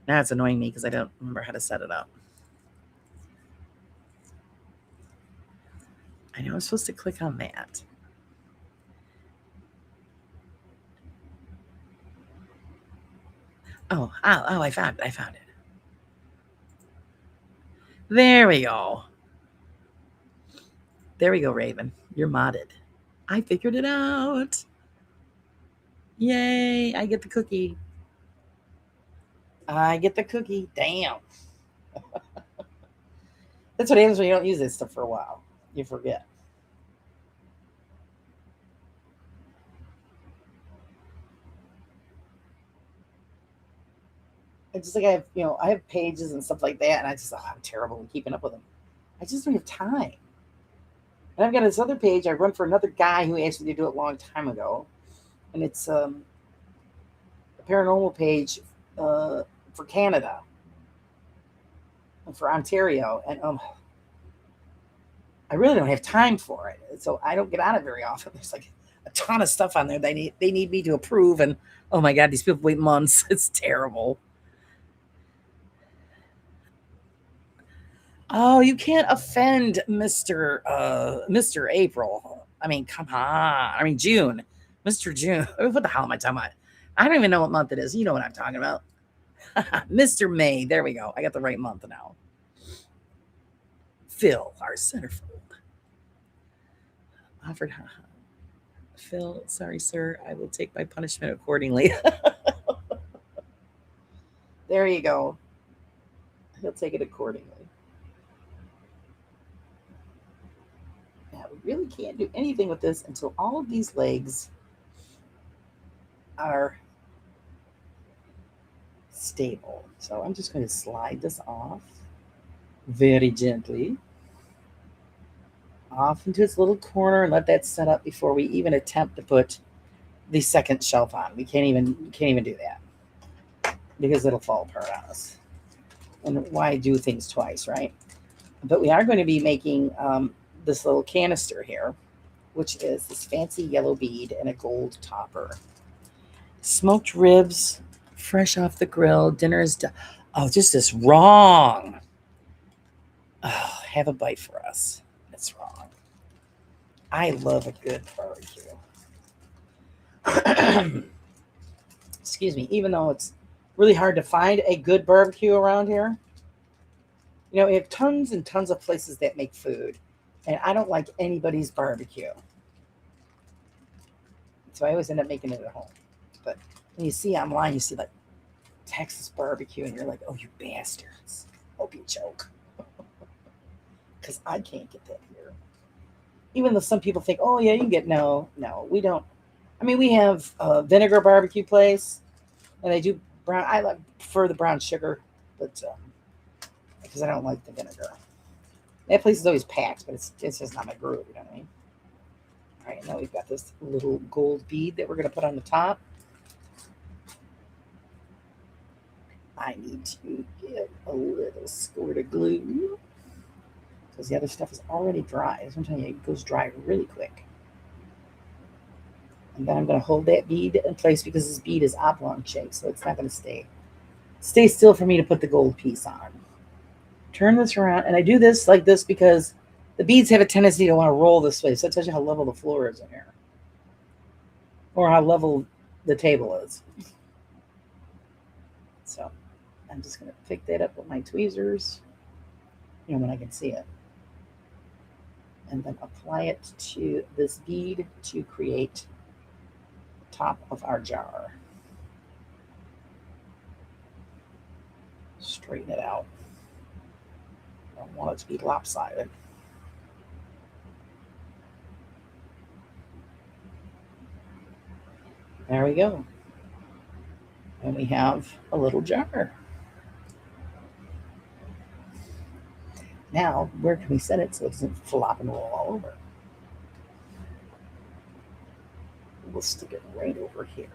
Now it's annoying me because I don't remember how to set it up. I know I'm supposed to click on that. Oh, I found it. There we go. There we go, Raven. You're modded. I figured it out. Yay, I get the cookie. Damn. That's what happens when you don't use this stuff for a while. You forget. It's just like I have pages and stuff like that, and I'm terrible at keeping up with them. I just don't have time. And I've got this other page I run for another guy who asked me to do it a long time ago, and it's a paranormal page for Canada, and for Ontario, and I really don't have time for it, so I don't get on it very often. There's like a ton of stuff on there they need me to approve, and oh my god, these people wait months. It's terrible. Oh, you can't offend Mr. April. I mean, come on. I mean, June. Mr. June. What the hell am I talking about? I don't even know what month it is. You know what I'm talking about. Mr. May. There we go. I got the right month now. Phil, our centerfold. Offered. Phil, sorry, sir. I will take my punishment accordingly. There you go. He'll take it accordingly. Really can't do anything with this until all of these legs are stable. So I'm just going to slide this off very gently off into its little corner and let that set up before we even attempt to put the second shelf on. We can't even do that because it'll fall apart on us. And why do things twice, right? But we are going to be making this little canister here, which is this fancy yellow bead and a gold topper. Smoked ribs, fresh off the grill. Dinner is done. Oh, just this wrong. Oh, have a bite for us. That's wrong. I love a good barbecue. Excuse me, even though it's really hard to find a good barbecue around here. We have tons and tons of places that make food. And I don't like anybody's barbecue. So I always end up making it at home. But when you see online, you see like Texas barbecue, and you're like, oh, you bastards. Hope you choke. Because I can't get that here. Even though some people think, oh, yeah, you can get, no, we don't. I mean, we have a vinegar barbecue place, and they do brown. I prefer the brown sugar, but because I don't like the vinegar. That place is always packed, but it's just not my groove, you know what I mean? All right, now we've got this little gold bead that we're going to put on the top. I need to get a little squirt of glue because the other stuff is already dry. Sometimes it goes dry really quick. And then I'm going to hold that bead in place because this bead is oblong shaped, so it's not going to stay still for me to put the gold piece on. Turn this around, and I do this like this because the beads have a tendency to want to roll this way, so it tells you how level the floor is in here, or how level the table is. So I'm just going to pick that up with my tweezers, when I can see it, and then apply it to this bead to create the top of our jar. Straighten it out. I don't want it to be lopsided. There we go. And we have a little jar. Now, where can we set it so it doesn't flop and roll all over? We'll stick it right over here.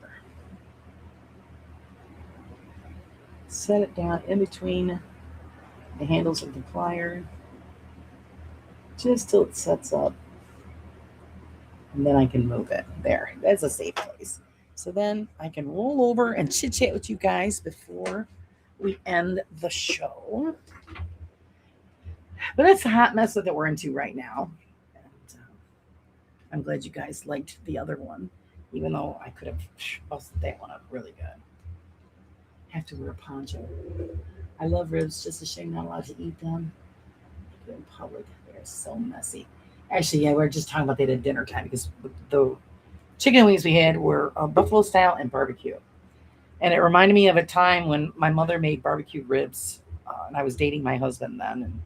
Set it down in between the handles of the plier, just till it sets up. And then I can move it. There, that's a safe place. So then I can roll over and chit chat with you guys before we end the show. But that's the hot mess that we're into right now. And I'm glad you guys liked the other one, even though I could have busted that one up really good. Have to wear a poncho. I love ribs, just a shame not allowed to eat them in public. They're so messy. Actually, yeah, we were just talking about that at dinner time because the chicken wings we had were buffalo style and barbecue. And it reminded me of a time when my mother made barbecue ribs, and I was dating my husband then. And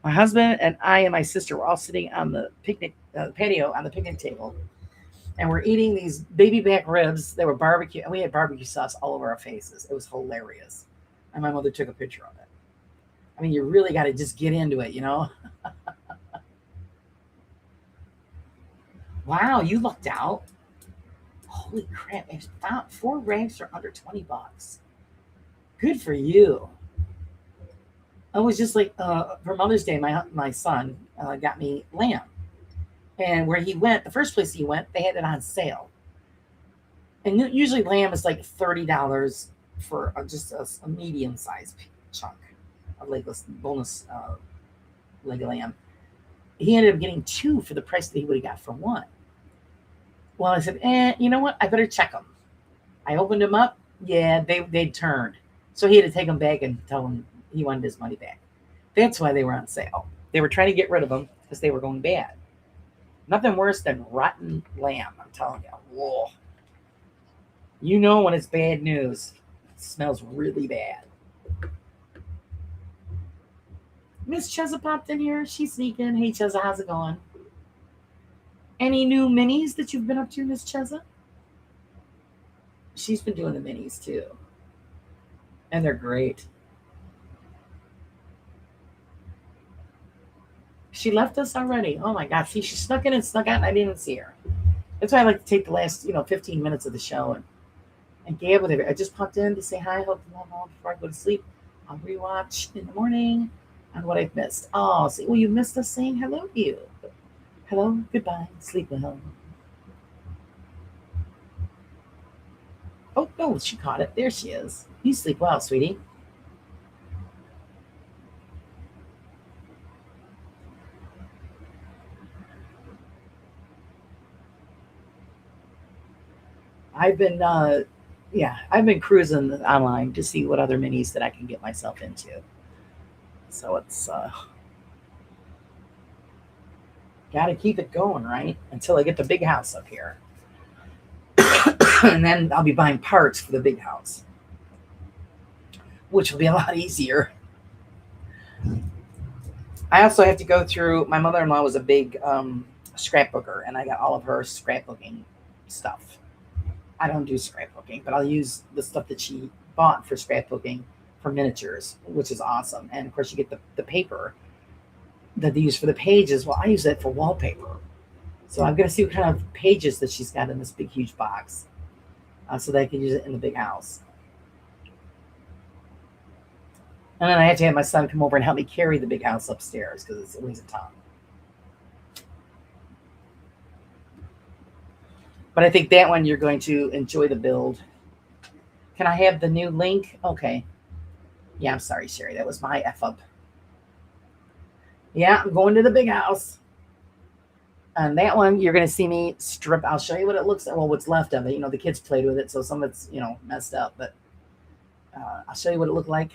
my husband and I and my sister were all sitting on the picnic patio on the picnic table, and we're eating these baby back ribs that were barbecue, and we had barbecue sauce all over our faces. It was hilarious. And my mother took a picture of it. I mean, you really got to just get into it, Wow, you lucked out. Holy crap. 4 racks are under $20. Good for you. I was just like, for Mother's Day, my son got me lamb. And where he went, the first place he went, they had it on sale. And usually lamb is like $30 for just a medium-sized chunk of legless, boneless leg of lamb. He ended up getting 2 for the price that he would have got for 1. Well, I said, you know what? I better check them. I opened them up. Yeah, they'd turned. So he had to take them back and tell him he wanted his money back. That's why they were on sale. They were trying to get rid of them because they were going bad. Nothing worse than rotten lamb, I'm telling you. Whoa. You know when it's bad news. It smells really bad. Miss Cheza popped in here. She's sneaking. Hey, Cheza, how's it going? Any new minis that you've been up to, Miss Cheza? She's been doing the minis too. And they're great. She left us already. Oh my gosh. She snuck in and snuck out and I didn't even see her. That's why I like to take the last, 15 minutes of the show and gab with her. I just popped in to say hi. Hope you all before I go to sleep. I'll rewatch in the morning on what I've missed. Oh, see, well, you missed us saying hello to you. Hello, goodbye, sleep well. Oh, no, she caught it. There she is. You sleep well, sweetie. I've been cruising online to see what other minis that I can get myself into. So it's got to keep it going, right? Until I get the big house up here. And then I'll be buying parts for the big house, which will be a lot easier. I also have to go through, my mother-in-law was a big scrapbooker, and I got all of her scrapbooking stuff. I don't do scrapbooking, but I'll use the stuff that she bought for scrapbooking for miniatures, which is awesome. And of course, you get the paper that they use for the pages. Well, I use it for wallpaper. So I'm going to see what kind of pages that she's got in this big, huge box so that I can use it in the big house. And then I have to have my son come over and help me carry the big house upstairs because it weighs a ton. But I think that one you're going to enjoy the build. Can I have the new link? Okay. Yeah, I'm sorry, Sherry. That was my F up. Yeah, I'm going to the big house. And that one, you're going to see me strip. I'll show you what it looks like. Well, what's left of it. The kids played with it, so some of it's, messed up. But I'll show you what it looked like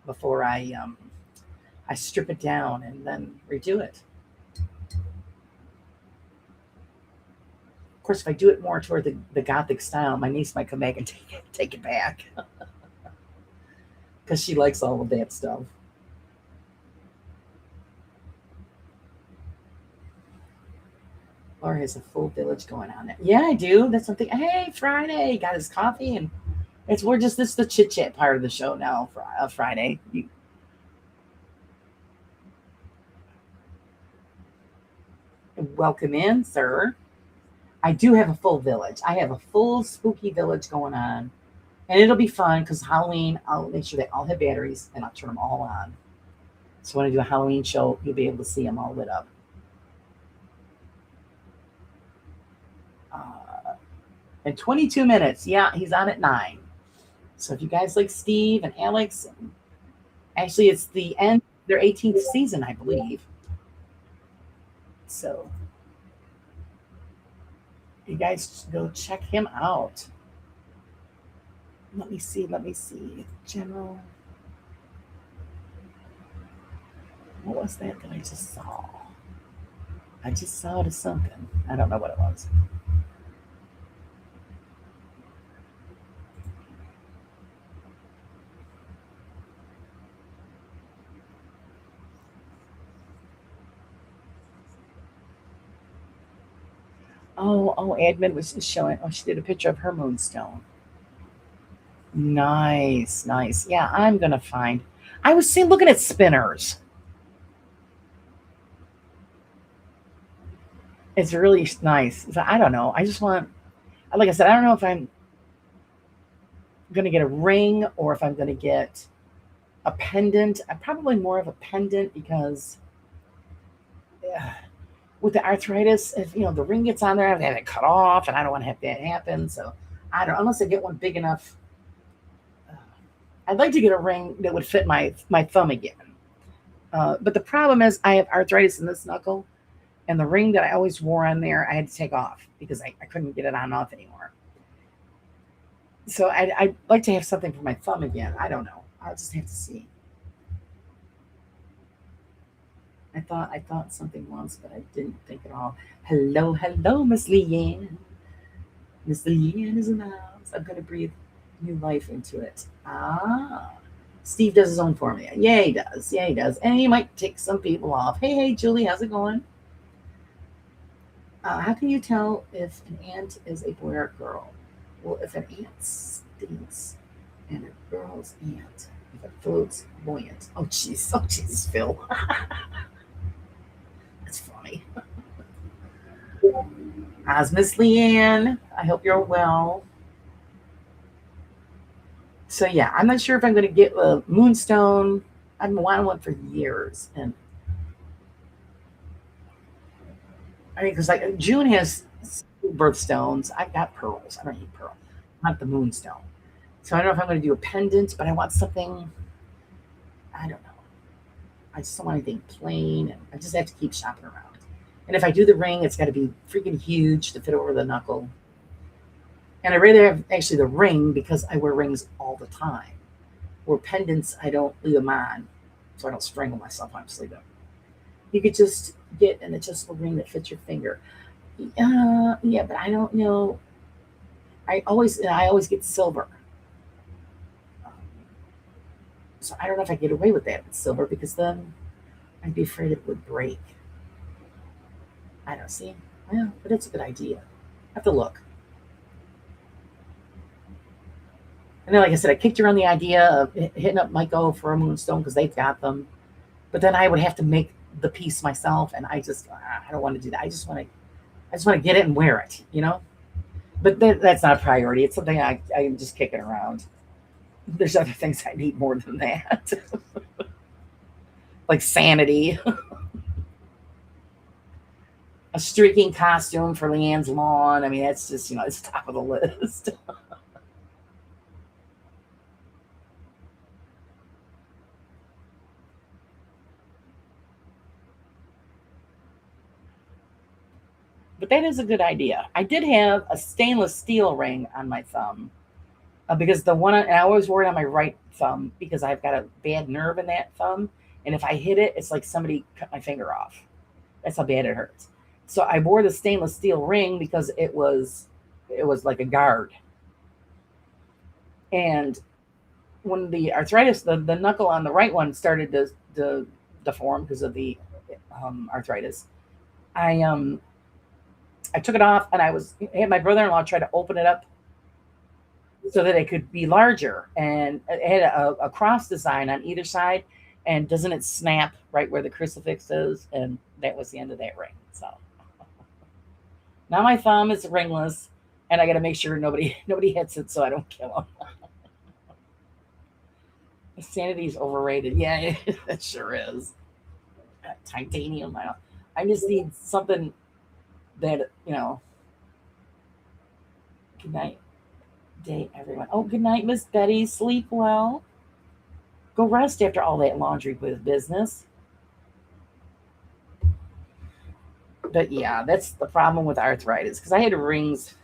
before I strip it down and then redo it. Of course, if I do it more toward the Gothic style, my niece might come back and take it back because she likes all of that stuff. Laura has a full village going on there. Yeah, I do. That's something. Hey, Friday got his coffee, and we're just this is the chit chat part of the show now. Friday. Welcome in, sir. I do have a full village. I have a full spooky village going on, and it'll be fun because Halloween. I'll make sure they all have batteries, and I'll turn them all on. So when I do a Halloween show, you'll be able to see them all lit up. In 22 minutes. Yeah, he's on at 9. So if you guys like Steve and Alex, actually it's the end of their 18th season, I believe. So you guys go check him out. Let me see. General. What was that I just saw? I just saw it as something. I don't know what it was. Oh, admin was just showing. Oh, she did a picture of her moonstone. Nice. Yeah, I'm gonna find. I was looking at spinners. It's really nice. I don't know. I just want, like I said, I don't know if I'm gonna get a ring or if I'm gonna get a pendant. I'm probably more of a pendant because with the arthritis, if the ring gets on there, I have to have it cut off, and I don't want to have that happen. So I don't, unless I get one big enough. I'd like to get a ring that would fit my thumb again. But the problem is I have arthritis in this knuckle, and the ring that I always wore on there, I had to take off because I couldn't get it on and off anymore. So I'd like to have something for my thumb again. I don't know. I'll just have to see. I thought something once, but I didn't think at all. Hello, Miss Leanne. Miss Leanne is in the house. I'm gonna breathe new life into it. Steve does his own formula. Yeah, he does. And he might take some people off. Hey, Julie, how's it going? How can you tell if an ant is a boy or a girl? Well, if an ant stinks and a girl's ant, if it floats buoyant. Oh, jeez, Phil. That's funny. How's Miss Leanne? I hope you're well. So yeah, I'm not sure if I'm going to get a moonstone. I've been wanting one for years, and I mean, because like June has birthstones. I've got pearls. I don't need pearl, not the moonstone. So I don't know if I'm going to do a pendant, but I want something. I don't know. I just don't want anything plain, and I just have to keep shopping around. And if I do the ring, it's got to be freaking huge to fit over the knuckle. And I rather have actually the ring because I wear rings all the time. Or pendants, I don't leave them on, so I don't strangle myself when I'm sleeping. You could just get an adjustable ring that fits your finger. Yeah, but I don't know. I always get silver. So I don't know if I get away with that with silver because then I'd be afraid it would break. I don't see. Well, but it's a good idea. I have to look. And then, like I said, I kicked around the idea of hitting up Michael for a moonstone because they've got them. But then I would have to make the piece myself, and I don't want to do that. I just want to get it and wear it, you know. But that's not a priority. It's something I'm just kicking around. There's other things I need more than that, like sanity, a streaking costume for Leanne's lawn. I mean, that's just it's top of the list. But that is a good idea. I did have a stainless steel ring on my thumb because the one I always wore it on my right thumb because I've got a bad nerve in that thumb, and if I hit it, it's like somebody cut my finger off. That's how bad it hurts. So I wore the stainless steel ring because it was like a guard. And when the arthritis, the knuckle on the right one started to deform because of the arthritis, I I took it off and I had my brother-in-law try to open it up so that it could be larger, and it had a cross design on either side. And doesn't it snap right where the crucifix is? And that was the end of that ring. So now my thumb is ringless, and I got to make sure nobody hits it so I don't kill them. Sanity's overrated. Yeah, it sure is. Titanium. I just need something that Good night, day, everyone. Oh, good night, Miss Betty. Sleep well. Go rest after all that laundry business. But yeah, that's the problem with arthritis because I had rings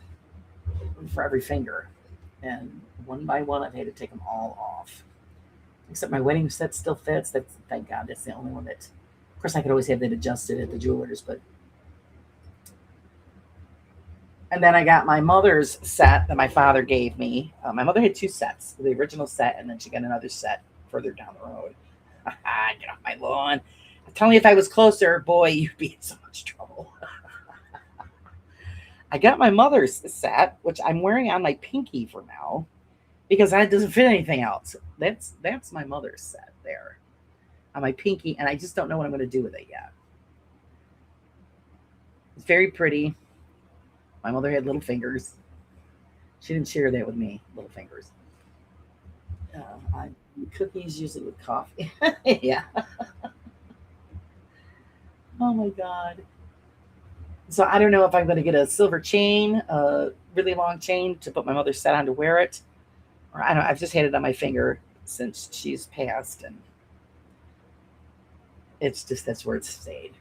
for every finger, and one by one I've had to take them all off. Except my wedding set still fits. That's thank God. That's the only one that. Of course, I could always have that adjusted at the jewelers, but. And then I got my mother's set that my father gave me. My mother had two sets: the original set, and then she got another set further down the road. Get off my lawn! Tell me if I was closer, boy, you'd be in so much trouble. I got my mother's set, which I'm wearing on my pinky for now because that doesn't fit anything else. That's my mother's set there on my pinky, and I just don't know what I'm going to do with it yet. It's very pretty. My mother had little fingers. She didn't share that with me, little fingers. I cookies usually with coffee. Yeah. Oh my god. So I don't know if I'm going to get a silver chain, a really long chain to put my mother's set on to wear it, or I don't. I've just had it on my finger since she's passed, and it's just that's where it's stayed.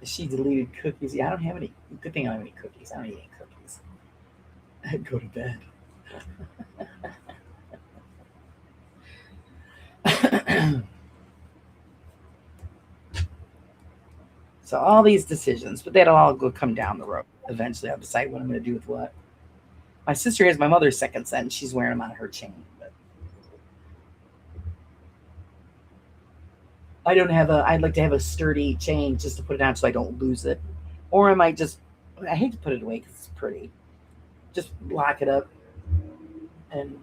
She deleted cookies. Yeah, I don't have any. Good thing I don't have any cookies. I don't eat any cookies. I'd go to bed. So all these decisions, but that'll all go come down the road. Eventually, I'll decide what I'm going to do with what. My sister has my mother's second set, and she's wearing them on her chain. But I don't have a. I'd like to have a sturdy chain just to put it on so I don't lose it, or I might just. I hate to put it away because it's pretty. Just lock it up, and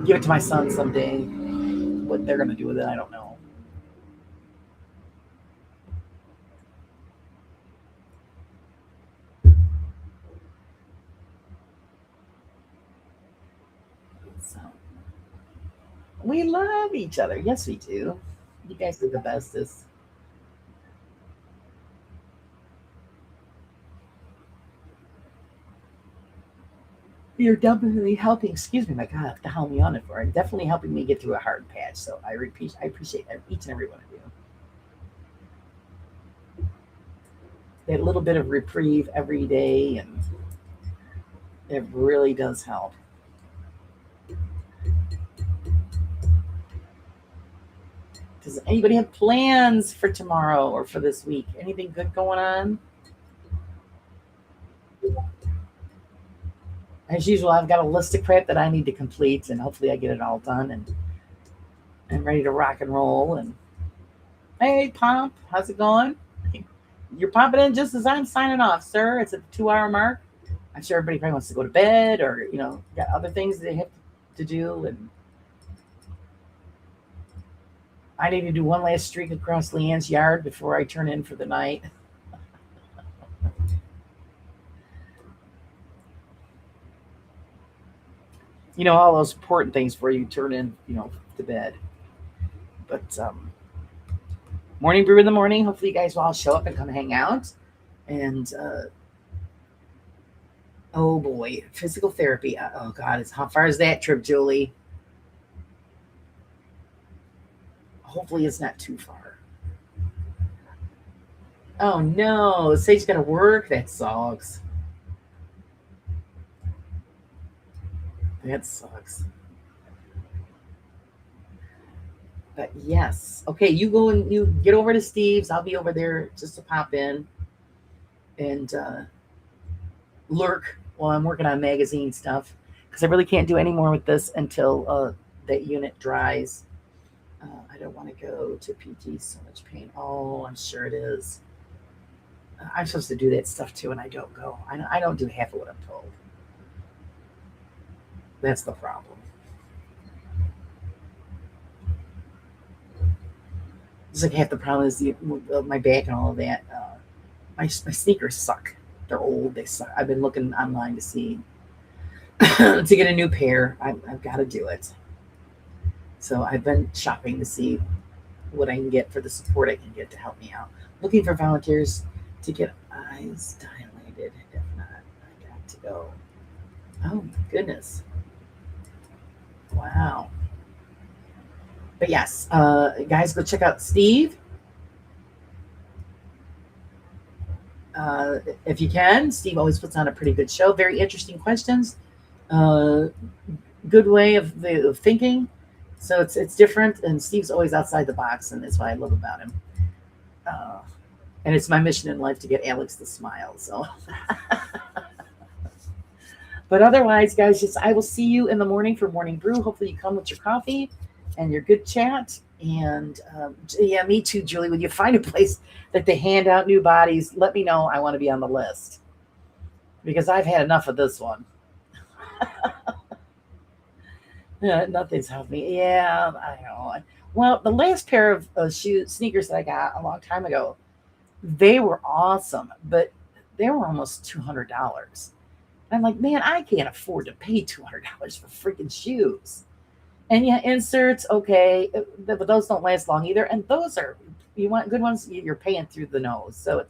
give it to my son someday. What they're going to do with it, I don't know. So we love each other. Yes, we do. You guys are the bestest. You're definitely helping. Excuse me, my God, what the hell am I on it for? Definitely helping me get through a hard patch. So I repeat, I appreciate each and every one of you. That little bit of reprieve every day, and it really does help. Does anybody have plans for tomorrow or for this week? Anything good going on? As usual, I've got a list of crap that I need to complete, and hopefully, I get it all done and ready to rock and roll. And hey, Pomp, how's it going? You're popping in just as I'm signing off, sir. It's at the 2 hour mark. I'm sure everybody probably wants to go to bed or, got other things they have to do. And I need to do one last streak across Leanne's yard before I turn in for the night. All those important things before you turn in, to bed. But morning brew in the morning. Hopefully you guys will all show up and come hang out. And oh boy, physical therapy. Oh God, how far is that trip, Julie? Hopefully it's not too far. Oh no, Sage got to work. That sucks. That sucks. But yes. Okay, you go and you get over to Steve's. I'll be over there just to pop in and lurk while I'm working on magazine stuff. Because I really can't do any more with this until that unit dries. I don't want to go to PT. So much pain. Oh, I'm sure it is. I'm supposed to do that stuff too, and I don't go. I don't do half of what I'm told. That's the problem. It's like half the problem is my back and all of that. My sneakers suck. They're old. They suck. I've been looking online to see to get a new pair. I've got to do it. So I've been shopping to see what I can get for the support I can get to help me out. Looking for volunteers to get eyes dilated. If not, I got to go. Oh my goodness. Wow. But yes, guys, go check out Steve. If you can, Steve always puts on a pretty good show. Very interesting questions. Good way of thinking. So it's different, and Steve's always outside the box, and that's what I love about him. And it's my mission in life to get Alex to smile. So, but otherwise, guys, I will see you in the morning for morning brew. Hopefully, you come with your coffee and your good chat. And yeah, me too, Julie. When you find a place that they hand out new bodies, let me know. I want to be on the list because I've had enough of this one. Nothing's helped me. Yeah, I know. Well, the last pair of sneakers that I got a long time ago, they were awesome, but they were almost $200. I'm like, man, I can't afford to pay $200 for freaking shoes. And yeah, inserts, okay, but those don't last long either. And those are, you want good ones, you're paying through the nose. So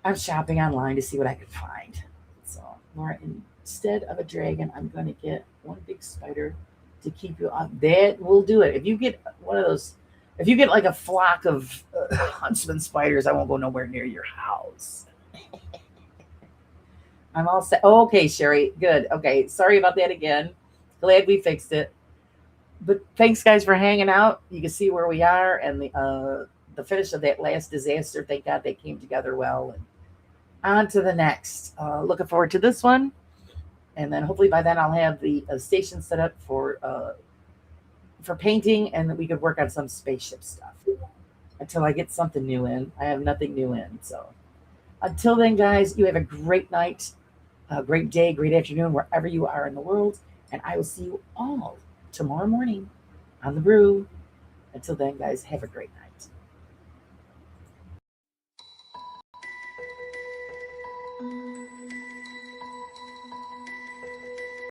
I'm shopping online to see what I can find. So, Laura, instead of a dragon, I'm going to get one big spider to keep you up. That will do it. If you get one of those, if you get like a flock of huntsman spiders, I won't go nowhere near your house. I'm all set. Oh, okay, Sherry. Good. Okay. Sorry about that again. Glad we fixed it. But thanks, guys, for hanging out. You can see where we are and the finish of that last disaster. Thank God they came together well. And on to the next. Looking forward to this one. And then hopefully by then I'll have the station set up for painting, and that we could work on some spaceship stuff. Until I get something new in. I have nothing new in. So until then, guys, you have a great night, a great day, great afternoon, wherever you are in the world. And I will see you all tomorrow morning on the brew. Until then, guys, have a great night.